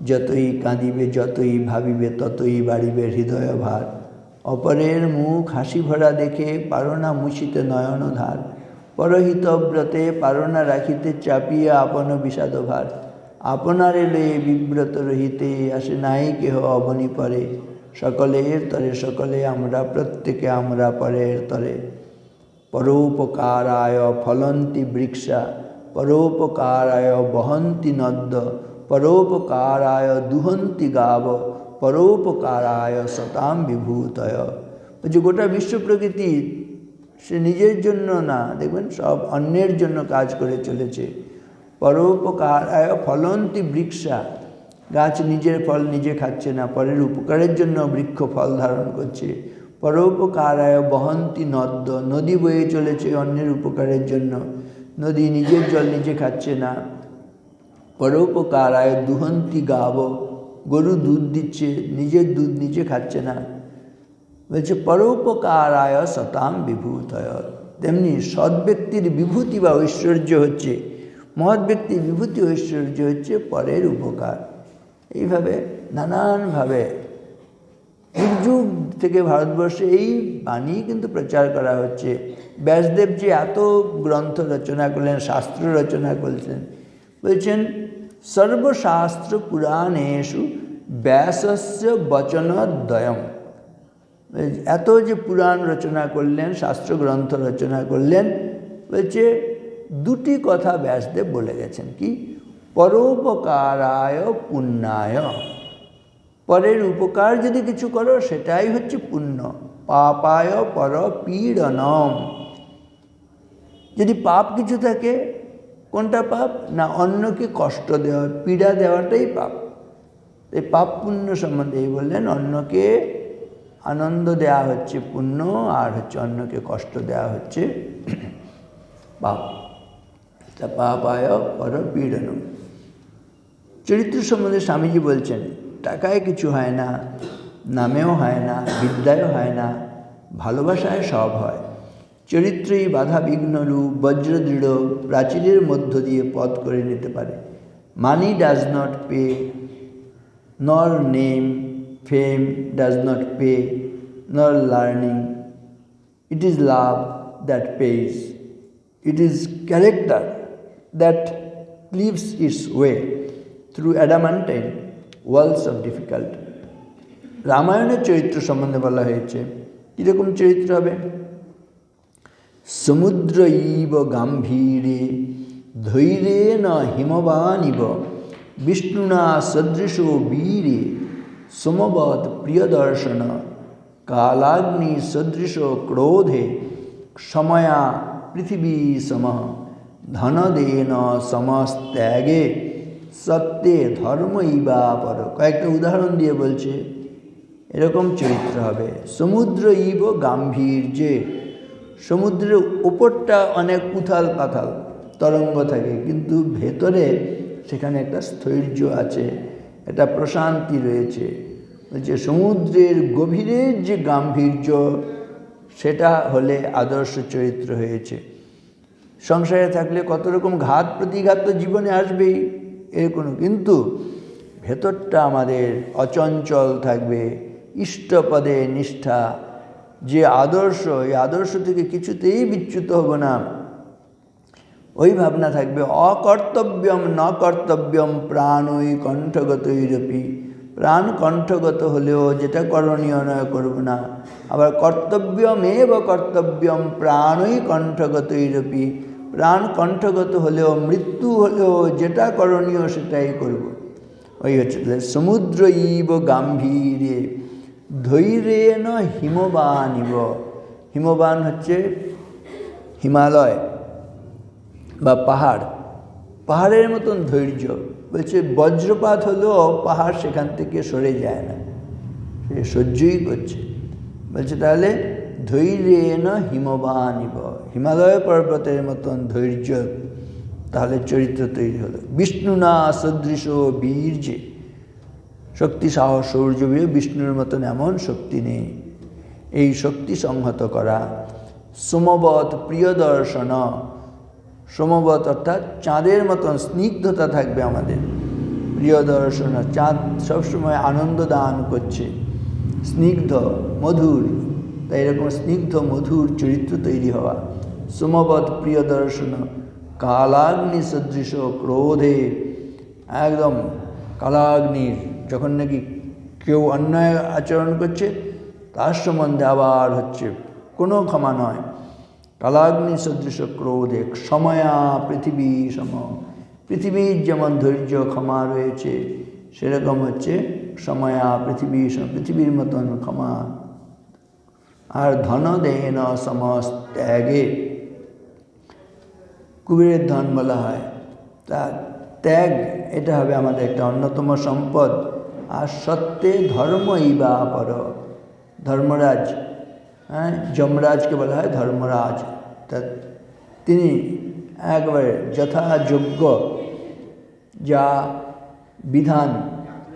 যতই কাঁদিবে যতই ভাবিবে ততই বাড়িবে হৃদয় ভার, অপরের মুখ হাসি ভরা দেখে পারো না মুছিতে নয়ন ধার, পরহিতব্রতে পারো না রাখিতে চাপিয়া আপন বিষাদ ভার, আপনার এলে বিব্রত রহিতে আসে নাই কেহ অবনি পরে, সকলের তরে সকলে আমরা প্রত্যেকে আমরা পরের তরে, পরোপকারায় ফলন্তি বৃক্ষা পরোপকারায় বহন্তি নদ্য, পরোপকারায় দুহন্তি গাব, পরোপকারায় সতাম বিভূতয়। যে গোটা বিশ্ব প্রকৃতি সে নিজের জন্য না, দেখবেন সব অন্যের জন্য কাজ করে চলেছে। পরোপকারায় ফলন্তি বৃক্ষা, গাছ নিজের ফল নিজে খাচ্ছে না, পরের উপকারের জন্য বৃক্ষ ফল ধারণ করছে। পরোপকারায় বহন্তি নদ্য, নদী বয়ে চলেছে অন্যের উপকারের জন্য, নদী নিজের জল নিজে খাচ্ছে না। পরোপকারায় দুহন্তি গাব, গরু দুধ দিচ্ছে, নিজের দুধ নিজে খাচ্ছে না। বলছে পরোপকারায় সতাম বিভূতয়, তেমনি সৎ ব্যক্তির বিভূতি বা ঐশ্বর্য মহৎ ব্যক্তির বিভূতি ঐশ্বর্য পরের উপকার। এইভাবে নানানভাবে যুগ যুগ থেকে ভারতবর্ষে এই বাণী কিন্তু প্রচার করা হচ্ছে। ব্যাসদেব যে এত গ্রন্থ রচনা করলেন, শাস্ত্র রচনা করেছেন, বলছেন সর্বশাস্ত্র পুরাণেষু ব্যাসস্য বচনদ্বয়ম। এত যে পুরাণ রচনা করলেন, শাস্ত্রগ্রন্থ রচনা করলেন, বলছে দুটি কথা ব্যাসদেব বলে গেছেন, কি? পরোপকারায় পুণ্যায়। পরের উপকার যদি কিছু করো সেটাই হচ্ছে পুণ্য। পাপায় পরপীড়নম। যদি পাপ কিছু থাকে, কোনটা পাপ? না অন্যকে কষ্ট দেওয়া, পীড়া দেওয়াটাই পাপ। এই পাপ পুণ্য সম্বন্ধে এই বললেন, অন্যকে আনন্দ দেওয়া হচ্ছে পুণ্য, আর হচ্ছে অন্যকে কষ্ট দেওয়া হচ্ছে পাপ। তা পাপায় পরপীড়নম। চরিত্র সম্বন্ধে স্বামীজি বলছেন, টাকায় কিছু হয় না, নামেও হয় না, বিদ্যায়ও হয় না, ভালোবাসায় সব হয়। চরিত্রই বাধা বিঘ্নরূপ বজ্রদৃঢ় প্রাচীরের মধ্য দিয়ে পথ করে নিতে পারে। Money does not pay, nor name, fame does not pay, nor learning. It is love that pays, it is character that cleaves its way through adamantine walls of difficulty. রামায়ণের চরিত্র সম্বন্ধে বলা হয়েছে, কীরকম চরিত্র হবে? সমুদ্র ইব গাম্ভীরে ধৈর্যেন হিমবানিব বিষ্ণুনা সদৃশ বীরে সমবৎ প্রিয়দর্শন কালাগ্নি সদৃশ ক্রোধে সময়া পৃথিবী সমঃ ধনদেন সমস্ত্যাগে সত্যে ধর্ম ইবাপর। কয়েকটা উদাহরণ দিয়ে বলছে এরকম চরিত্র হবে। সমুদ্র ইব গাম্ভীর্যে, সমুদ্রের ওপরটা অনেক উথাল পাথাল তরঙ্গ থাকে, কিন্তু ভেতরে সেখানে একটা স্থৈর্য আছে, একটা প্রশান্তি রয়েছে। বলছে সমুদ্রের গভীরের যে গাম্ভীর্য, সেটা হলে আদর্শ চরিত্র হয়েছে। সংসারে থাকলে কত রকম ঘাত প্রতিঘাত তো জীবনে আসবেই, এর কোনো, কিন্তু ভেতরটা আমাদের অচঞ্চল থাকবে, ইষ্টপদে নিষ্ঠা, যে আদর্শ, এই আদর্শ থেকে কিছুতেই বিচ্যুত হব না, ওই ভাবনা থাকবে। অকর্তব্যম ন কর্তব্যম প্রাণই কণ্ঠগতৈরপি। প্রাণ কণ্ঠগত হলেও যেটা করণীয় নয় করব না। আবার কর্তব্যমেব কর্তব্যম প্রাণই কণ্ঠগতৈরপি। প্রাণ কণ্ঠগত হলেও, মৃত্যু হলেও যেটা করণীয় সেটাই করব। ওই হচ্ছে সমুদ্র ইব গাম্ভীরে ধৈর্যেন হিমবানিব। হিমবান হচ্ছে হিমালয় বা পাহাড়, পাহাড়ের মতন ধৈর্য। বলছে বজ্রপাত হলেও পাহাড় সেখান থেকে সরে যায় না, সে সহ্যই করছে। বলছে তাহলে ধৈর্যেন হিমবানিব, হিমালয় পর্বতের মতন ধৈর্য, তাহলে চরিত্র তৈরি হলো। বিষ্ণুনা সদৃশ বীর্যে, শক্তি সাহস শৌর্য, বিষ্ণুর মতন এমন শক্তি নেই, এই শক্তি সংহত করা। সমবৎ প্রিয় দর্শন, সমবৎ অর্থাৎ চাঁদের মতন স্নিগ্ধতা থাকবে আমাদের। প্রিয় দর্শন, চাঁদ সবসময় আনন্দ দান করছে, স্নিগ্ধ মধুর, তাই এরকম স্নিগ্ধ মধুর চরিত্র তৈরি হওয়া। সমবৎ প্রিয় দর্শন কালাগ্নি সদৃশ ক্রোধে, একদম কালাগ্নির, যখন নাকি কেউ অন্যায় আচরণ করছে তার সম্বন্ধে আবার হচ্ছে কোনো ক্ষমা নয়। কালাগ্নি সদৃশ ক্রোধে সময়া পৃথিবী সম, পৃথিবীর যেমন ধৈর্য ক্ষমা রয়েছে সেরকম হচ্ছে সময়া পৃথিবী সম, পৃথিবীর মতন ক্ষমা। আর ধন দেন সমস্ত্যাগে, কুবেরের ধন বলা হয়, তা ত্যাগ এটা হবে আমাদের একটা অন্যতম সম্পদ। আর সত্যে ধর্ম ইবাপর, ধর্মরাজ, হ্যাঁ, যমরাজকে বলা হয় ধর্মরাজ, তা তিনি একবারে যথাযোগ্য যা বিধান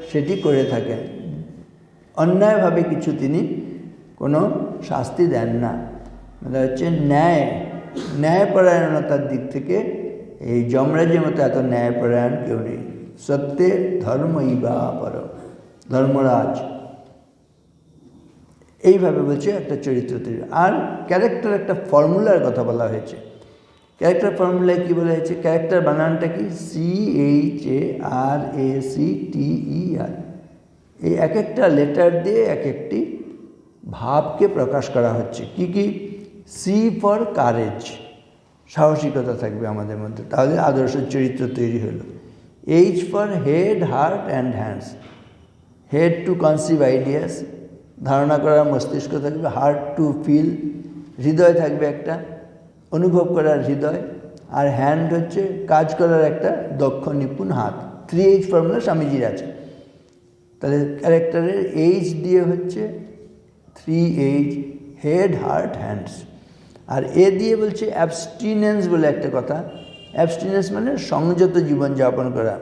সেটি করে থাকেন, অন্যায়ভাবে কিছু তিনি কোনো শাস্তি দেন না। মানে হচ্ছে ন্যায়পরায়ণতার দিক থেকে এই যমরাজের মতো এত ন্যায়পরায়ণ কেউ নেই। সত্যে ধর্ম ইবাপর, ধর্মরাজ, এইভাবে বলছে একটা চরিত্র তৈরি। আর ক্যারেক্টার একটা ফর্মুলার কথা বলা হয়েছে। ক্যারেক্টার ফর্মুলায় কী বলা হয়েছে? ক্যারেক্টার বানানটা কি? CHARACTER। এই এক একটা লেটার দিয়ে এক একটি ভাবকে প্রকাশ করা হচ্ছে। কি কি? সি ফর কারেজ, সাহসিকতা থাকবে আমাদের মধ্যে, তাহলে আদর্শ চরিত্র তৈরি হলো। H for head, heart and hands, head to conceive ideas, ধারণা করার মস্তিষ্ক থাকবে। হার্ট টু ফিল, হৃদয় থাকবে একটা, অনুভব করার হৃদয়। আর হ্যান্ড হচ্ছে কাজ করার একটা দক্ষ নিপুণ হাত। 3H ফর্মুলা স্বামীজির আছে। তাহলে ক্যারেক্টারের এইচ দিয়ে হচ্ছে 3H, হেড, হার্ট, হ্যান্ডস। আর এ দিয়ে বলছে অ্যাবস্টিনেন্স বলে একটা কথা। অ্যাবস্টিনেন্স মানে সংযত জীবনযাপন করা,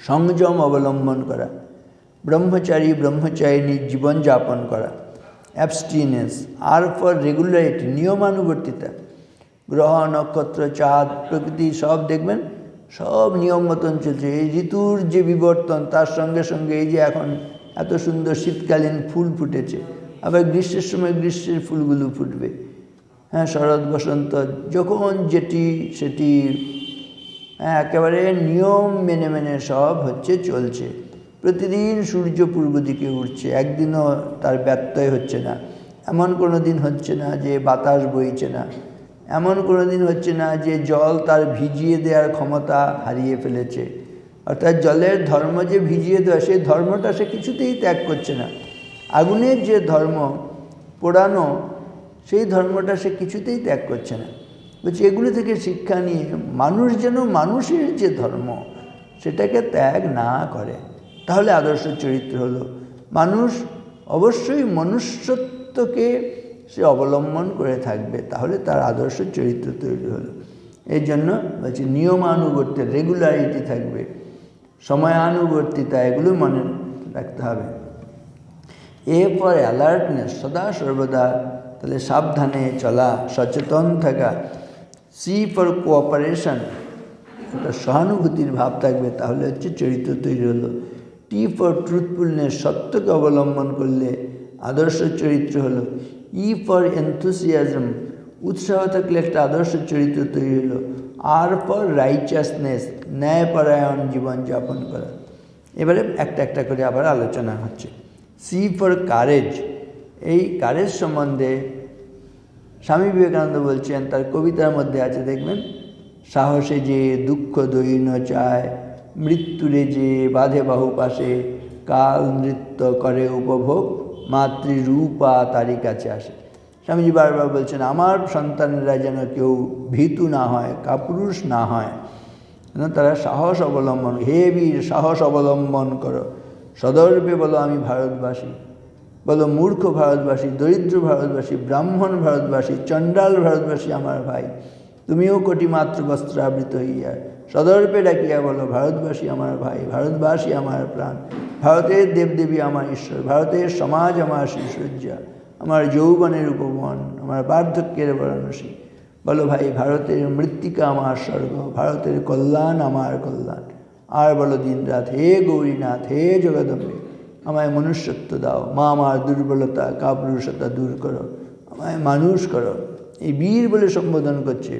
সংযম অবলম্বন করা, ব্রহ্মচারী ব্রহ্মচারিণী জীবনযাপন করা, অ্যাবস্টিনেন্স। আর ফর রেগুলারিটি, নিয়মানুবর্তিতা। গ্রহ, নক্ষত্র, চাঁদ, প্রকৃতি সব দেখবেন সব নিয়ম মতন চলছে। এই ঋতুর যে বিবর্তন, তার সঙ্গে সঙ্গে এই যে এখন এত সুন্দর শীতকালীন ফুল ফুটেছে, আবার গ্রীষ্মের সময় গ্রীষ্মের ফুলগুলো ফুটবে। হ্যাঁ, শরৎ, বসন্ত, যখন যেটি সেটি একেবারে নিয়ম মেনে মেনে সব হচ্ছে, চলছে। প্রতিদিন সূর্য পূর্ব দিকে উঠছে, একদিনও তার ব্যত্যয় হচ্ছে না। এমন কোনো দিন হচ্ছে না যে বাতাস বইছে না, এমন কোনো দিন হচ্ছে না যে জল তার ভিজিয়ে দেওয়ার ক্ষমতা হারিয়ে ফেলেছে। অর্থাৎ জলের ধর্ম যে ভিজিয়ে দেওয়া, সেই ধর্মটা সে কিছুতেই ত্যাগ করছে না। আগুনের যে ধর্ম পোড়ানো, সেই ধর্মটা সে কিছুতেই ত্যাগ করছে না। বলছি এগুলো থেকে শিক্ষা নিয়ে মানুষ যেন মানুষের যে ধর্ম সেটাকে ত্যাগ না করে, তাহলে আদর্শ চরিত্র হলো। মানুষ অবশ্যই মনুষ্যত্বকে সে অবলম্বন করে থাকবে, তাহলে তার আদর্শ চরিত্র তৈরি হলো। এই জন্য বলছি নিয়মানুবর্তিতা, রেগুলারিটি থাকবে, সময়ানুবর্তিতা, এগুলো মনে রাখতে হবে। এ ফর অ্যালার্টনেস, সদা সর্বদা, তাহলে সাবধানে চলা, সচেতন থাকা। সি ফর কোঅপারেশন, একটা সহানুভূতির ভাব থাকবে, তাহলে হচ্ছে চরিত্র তৈরি হলো। টি ফর ট্রুথফুলনেস, সত্যকে অবলম্বন করলে আদর্শ চরিত্র হলো। ই ফর এনথুসিয়াজম, উৎসাহ থাকলে একটা আদর্শ চরিত্র তৈরি হলো। আর ফর রাইচাসনেস, ন্যায়পরায়ণ জীবনযাপন করা। এবারে একটা একটা করে আবার আলোচনা হচ্ছে। সি ফর কারেজ, এই কারেজ সম্বন্ধে স্বামী বিবেকানন্দ বলছেন, তার কবিতার মধ্যে আছে দেখবেন, সাহসে যে দুঃখ দৈন্য চায়, মৃত্যুরে যে বাঁধে বাহু পাশে, কাল নৃত্য করে উপভোগ, মাতৃরূপা তারই কাছে আসে। স্বামীজি বারবার বলছেন আমার সন্তানেরা যেন কেউ ভীতু না হয়, কাপুরুষ না হয়, যেন তারা সাহস অবলম্বন, হে বীর সাহস অবলম্বন করো, সদর্পে বলো আমি ভারতবাসী, বলো মূর্খ ভারতবাসী, দরিদ্র ভারতবাসী, ব্রাহ্মণ ভারতবাসী, চণ্ডাল ভারতবাসী আমার ভাই, তুমিও কোটি মাত্র বস্ত্রাবৃত হইয়া সদর্পে ডাকিয়া বলো ভারতবাসী আমার ভাই, ভারতবাসী আমার প্রাণ, ভারতের দেবদেবী আমার ঈশ্বর, ভারতের সমাজ আমার শ্রীসজ্জা, আমার যৌবনের উপবন, আমার বার্ধক্যের বারাণসী। বলো ভাই ভারতের মৃত্তিকা আমার স্বর্গ, ভারতের কল্যাণ আমার কল্যাণ। আর বলো দিনরাত হে গৌরীনাথ, হে জগদম্বে, আমায় মনুষ্যত্ব দাও, মা আমার দুর্বলতা কাপুরুষতা দূর করো, আমায় মানুষ করো। এই বীর বলে সম্বোধন করছে।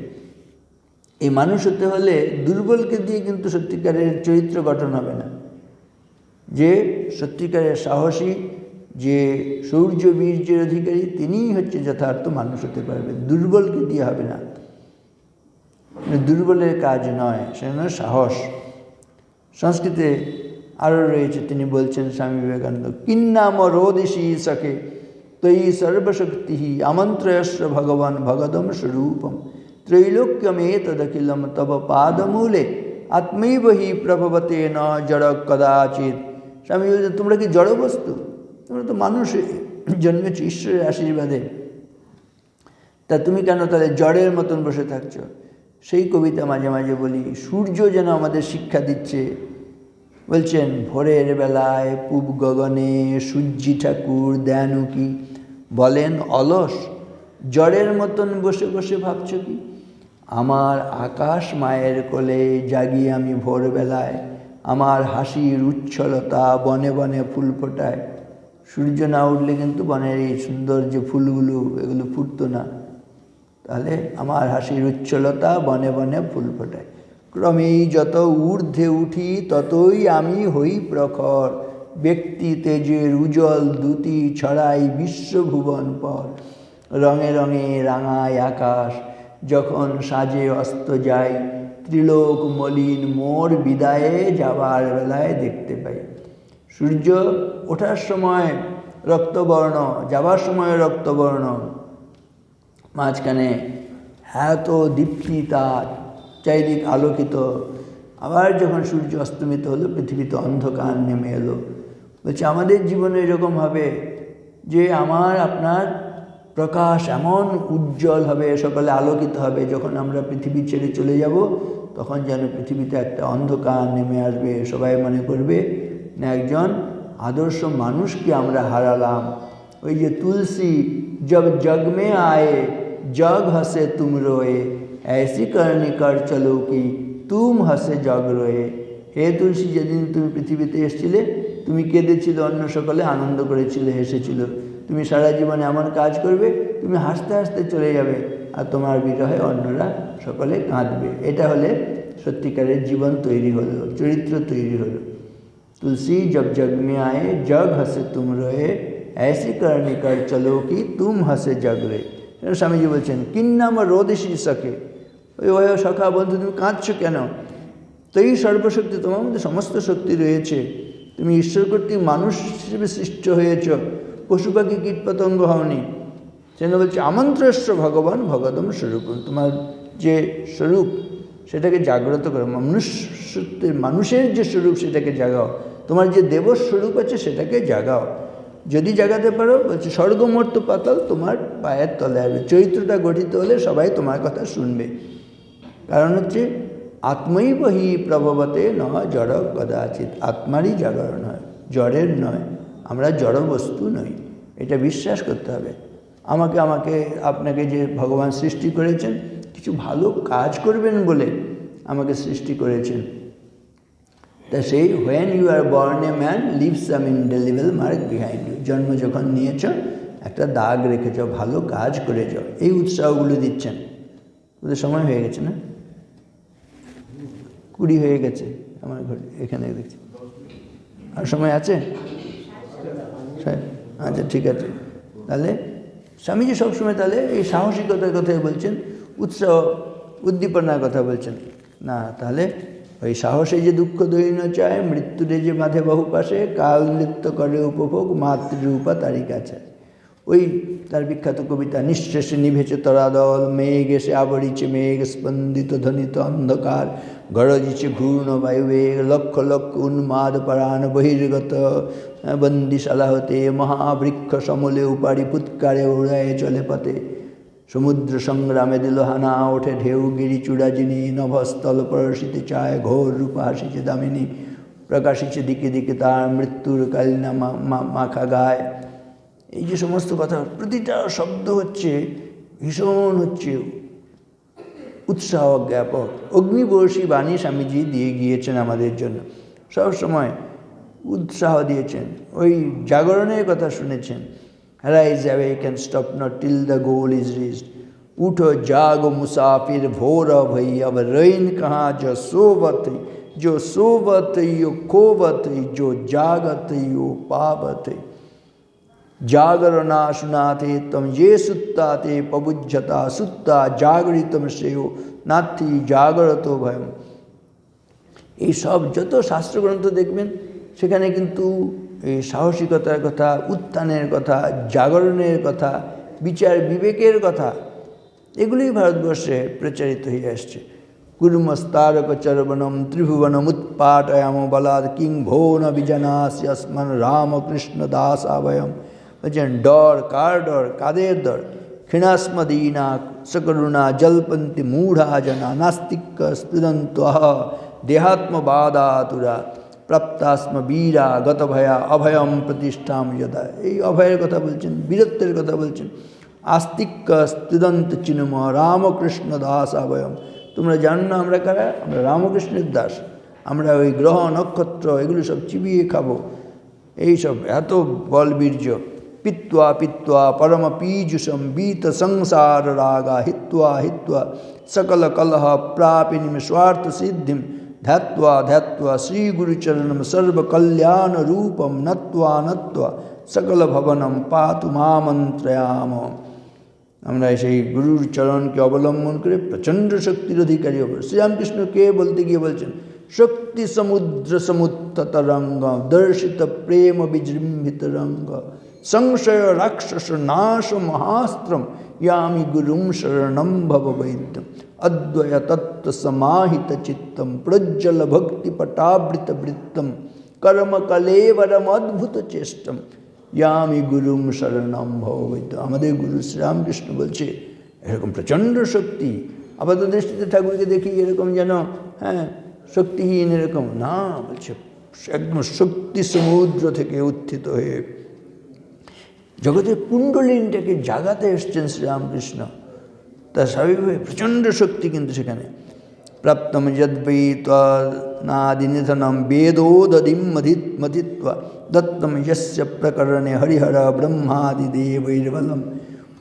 এই মানুষ হতে হলে দুর্বলকে দিয়ে কিন্তু সত্যিকারের চরিত্র গঠন হবে না। যে সত্যিকারের সাহসী, যে শৌর্য বীর্যের অধিকারী, তিনিই হচ্ছে যথার্থ মানুষ হতে পারবে, দুর্বলকে দিয়ে হবে না। দুর্বলের কাজ নয়, সেটা সাহস। সংস্কৃতে আরও রয়েছে, তিনি বলছেন স্বামী বিবেকানন্দ, কিন্নাম রোদিষি সখে তৈ সর্বশক্তি আমন্ত্রয়স্ব ভগবান ভগদম স্বরূপম ত্রৈলোক্যমে তদখিলম তব পাদমূলে আত্মৈব হি প্রভবতে ন জড় কদাচিৎ। স্বামী বলছেন তোমরা কি জড় বস্তু? তোমরা তো মানুষ জন্মেছ ঈশ্বরের আশীর্বাদে, তা তুমি কেন তাহলে জড়ের মতন বসে থাকছো? সেই কবিতা মাঝে মাঝে বলি, সূর্য যেন আমাদের শিক্ষা দিচ্ছে। বলছেন ভোরের বেলায় পূব গগনে সূর্যি ঠাকুর দেয়ানুকি বলেন অলস, জড়ের মতন বসে বসে ভাবছ কি? আমার আকাশ মায়ের কোলে জাগি আমি ভোরবেলায়, আমার হাসির উচ্ছলতা বনে বনে ফুল ফোটায়। সূর্য না উঠলে কিন্তু বনের এই সুন্দর যে ফুলগুলো এগুলো ফুটতো না। তাহলে আমার হাসির উচ্ছলতা বনে বনে ফুল ফোটায়। ক্রমেই যত ঊর্ধ্বে উঠি ততই আমি হই প্রখর, ব্যক্তি তেজের উজ্জ্বল দ্যুতি ছড়াই বিশ্বভুবন পর। রঙে রঙে রাঙায় আকাশ যখন সাজে অস্ত যায়, ত্রিলোক মলিন মোর বিদায়ে যাবার বেলায় দেখতে পাই। সূর্য ওঠার সময় রক্তবর্ণ, যাবার সময় রক্তবর্ণ, মাঝখানে এত দীপ্তি তার, চারিদিক আলোকিত। আবার যখন সূর্য অস্তমিত হলো পৃথিবীতে অন্ধকার নেমে এলো। বলছে আমাদের জীবনে এরকম হবে যে আমার আপনার প্রকাশ এমন উজ্জ্বল হবে, সকালে আলোকিত হবে। যখন আমরা পৃথিবী ছেড়ে চলে যাব তখন যেন পৃথিবীতে একটা অন্ধকার নেমে আসবে। সবাই মনে করবে না একজন আদর্শ মানুষকে আমরা হারালাম। ওই যে তুলসী জব জগ মে আয়ে जग हंसे तुम रोए, ऐसी करनी कर चलो कि तुम हंसे जग रोए। হে তুলসী, যেদিন তুমি পৃথিবীতে এসেছিলে তুমি কেঁদেছিলে, অন্য সকলে আনন্দ করেছিলে, হেসেছিল। তুমি সারা জীবনে এমন কাজ করবে, তুমি হাসতে হাসতে চলে যাবে, আর তোমার বিরহে অন্যরা সকলে কাঁদবে। এটা হলে সত্যিকারের জীবন তৈরি হলো, চরিত্র তৈরি হলো। তুলসী जब जग में आए जग हंसे तुम रोए, ऐसी करनी कर चलो कि तुम हंसे जग रोए। স্বামীজি বলছেন কিন্নাম রোদেশি সখে, ওই সখা বন্ধু তুমি কাঁদছো কেন? তো এই সর্বশক্তি, তোমার মধ্যে সমস্ত শক্তি রয়েছে, তুমি ঈশ্বর কর্তৃক মানুষ হিসেবে সৃষ্ট হয়েছ, পশু পাখি কীট পতঙ্গ হওনি। সেজন্য বলছে আমন্ত্রস্য ভগবান ভগদম স্বরূপম, তোমার যে স্বরূপ সেটাকে জাগ্রত করো, মানুষের যে স্বরূপ সেটাকে জাগাও, তোমার যে দেবস্বরূপ আছে সেটাকে জাগাও। যদি জাগাতে পারো বলছে স্বর্গমর্ত পাতাল তোমার পায়ের তলে আসবে। চরিত্রটা গঠিত হলে সবাই তোমার কথা শুনবে। কারণ হচ্ছে আত্মৈব হি প্রভবতে ন জড় কদাচিৎ, আত্মারই জাগরণ হয়, জড়ের নয়। আমরা জড় বস্তু নই, এটা বিশ্বাস করতে হবে। আপনাকে যে ভগবান সৃষ্টি করেছেন কিছু ভালো কাজ করবেন বলে আমাকে সৃষ্টি করেছেন। তা সেই when you are born a man leave some indelible mark behind you, জন্ম যখন নিয়েছ একটা দাগ রেখেছ, ভালো কাজ করে যাও, এই উৎসাহগুলো দিচ্ছেন। ওদের সময় হয়ে গেছে না, 20 হয়ে গেছে আমার ঘরে, এখানে দেখছি। আর সময় আছে? আচ্ছা ঠিক আছে। তাহলে স্বামীজি সবসময় তাহলে এই সাহসিকতার কথাই বলছেন, উৎসাহ উদ্দীপনার কথা বলছেন না। তাহলে ওই সাহসে যে দুঃখ দৈন্য চায়, মৃত্যুরে যে বাঁধে বহু পাশে, কাল নৃত্য করে উপভোগ মাতৃরূপা তারই কাছে। ওই তার বিখ্যাত কবিতা নিঃশেষে নিভেছে তরাদল, মেঘ এসে আবরিছে মেঘ, স্পন্দিত ধ্বনিত অন্ধকার, গরজিছে ঘূর্ণ বায়ুবেগ, লক্ষ লক্ষ উন্মাদ পরাণ বহির্গত বন্দিশালা হতে, মহাবৃক্ষ সমলে উপাড়ি ফুৎকারে উড়ায় চলে পথে, সমুদ্র সংগ্রামে দিল হানা, ওঠে ঢেউ গিরি চূড়া যিনি, নভস্থল পরশিতে চায়, ঘোর রূপা হাসিছে দামিনী, প্রকাশিছে দিকে দিকে তার মৃত্যুর কালিনা মাখা গায়। এই যে সমস্ত কথা, প্রতিটা শব্দ হচ্ছে ভীষণ উৎসাহ জ্ঞাপক। অগ্নিবর্ষী বাণী স্বামীজি দিয়ে গিয়েছেন আমাদের জন্য, সব সময় উৎসাহ দিয়েছেন। ওই জাগরণের কথা শুনেছেন, Rise, awake and stop not till the goal is reached. उठो जागो मुसाफिर भोर भई, अब रैन कहाँ जो सोवत यो खोवत, जो जागत यो पावत। जागरणा सुनाते तम ये सुत्ता ते पबुज्जता सुत्ता जागरितम श्रेयो नाथी जागरतो भयम। এই সব যত শাস্ত্রগ্রন্থ দেখবেন সেখানে কিন্তু এই সাহসিকতার কথা, উত্থানের কথা, জাগরণের কথা, বিচার বিবেকের কথা, এগুলোই ভারতবর্ষে প্রচারিত হয়ে আসছে। কুর্মস্তারক চরবনম ত্রিভুবনম উৎপাটয়াম বলাদ কিং ভো ন বিজানাসি আসমান রামকৃষ্ণ দাস আবয়ম। বলছেন ডর, কার ডর, কাদের ডর? ক্ষীণাস্মদীনা সকরুণা জল্পন্তি মূঢ়া জনা, নাস্তিক স্তুদন্ত দেহাত্মবাদাতুরা, প্রাপ্তাস্ম বীরা গত ভয়া অভয়ম প্রতিষ্ঠাম যদা। এই অভয়ের কথা বলছেন, বীরত্বের কথা বলছেন। আস্তিক স্তুদন্ত চিনুম রামকৃষ্ণ দাস আবয়ম। তোমরা জানো না আমরা কারা? আমরা রামকৃষ্ণের দাস। আমরা ওই গ্রহ নক্ষত্র এগুলো সব চিবিয়ে খাবো, এই সব এত বলবীর্য। पीत्वा पीत्वा परम पीजुषम बीत संसार रागा हित्वा हित्वा सकल कलह प्रापिनिम स्वार्थ सिद्धिम ध्यात्वा ध्यात्वा श्री गुरुचरणम सर्व कल्याण रूपम नत्वा नत्वा सकल भवनम पातु मामंत्रयाम। আমরা সেই গুরুর চরণকে অবলম্বন করে প্রচণ্ড শক্তির অধিকারী হব। শ্রীরামকৃষ্ণ কে বলতে গিয়ে বলছেন, শক্তি সমুদ্র সমুত্থত রঙ্গ দর্শিত প্রেম বিজৃম্ভিত রঙ্গ সংশয় রাক্ষস নাশ মহাস্ত্রম ইয়ামি গুরুম শরণম ভব বৈদ্যম অদ্বয় তত্ত্ব সমাহিত চিত্তম প্রজ্জ্বল ভক্তি পটাবৃত বৃত্তম কর্ম কলেবরম অদ্ভুত চেষ্টম ইয়ামি গুরুম শরণম ভব বৈদ্য। আমাদের গুরু শ্রীরামকৃষ্ণ বলছে এরকম প্রচণ্ড শক্তি। আপাত দৃষ্টিতে ঠাকুরকে দেখি এরকম যেন শক্তিহীন, এরকম না, বলছে একদম শক্তি সমুদ্র থেকে উত্থিত হয়ে জগতের কুণ্ডলিনটাকে জাগাতে এসছেন শ্রীরামকৃষ্ণ। তা স্বাভাবিকভাবে প্রচণ্ড শক্তি কিন্তু সেখানে। প্রাপ্তম যদ্বৈতনাদিনিধনম বেদোদধিম মথিত্বা দত্তম যস্য প্রকরণে হরিহর ব্রহ্মাদিদেবৈর্বলম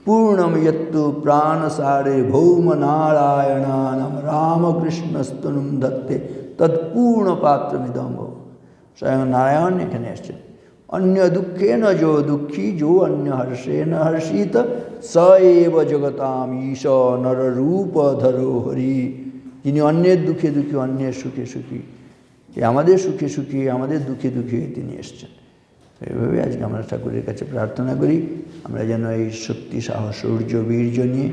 পূর্ণম যত্তু প্রাণসারে ভৌম নারায়ণানাম রামকৃষ্ণস্তনুম ধত্তে তৎপূর্ণ পাত্রমিদম্ভ। স্বয়ং নারায়ণ এখানে আসছেন। অন্য দুঃখে ন যো দুঃখী যো অন্য হর্ষে ন হর্ষিত স এব জগতাম ঈশ নররূপধরো হরি। যিনি অন্যের দুঃখে দুঃখী, অন্যের সুখে সুখী, আমাদের সুখে সুখী, আমাদের দুঃখে দুঃখী তিনি এসছেন। এইভাবে আজকে আমরা ঠাকুরের কাছে প্রার্থনা করি আমরা যেন এই শক্তি, সাহস, শৌর্য, বীর্য নিয়ে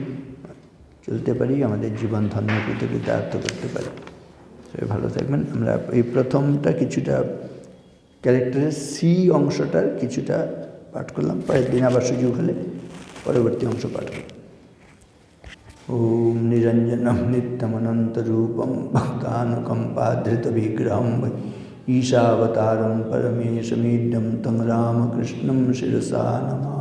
চলতে পারি, আমাদের জীবন ধন্য কৃতকৃতার্থ করতে পারি। সবাই ভালো থাকবেন। আমরা এই প্রথমটা কিছুটা ক্যারেক্টারের সি অংশটার কিছুটা পাঠ করলাম, পরের দিন আবার সুযোগ হলে পরবর্তী অংশ পাঠ করব। ওম নিরঞ্জনম নিত্যমনন্তরূপম ভক্তানুকম্পাধৃতবিগ্রহম ঈশাবতারম পরমেশমিড্যম তং রামকৃষ্ণম শিরসা নমামি।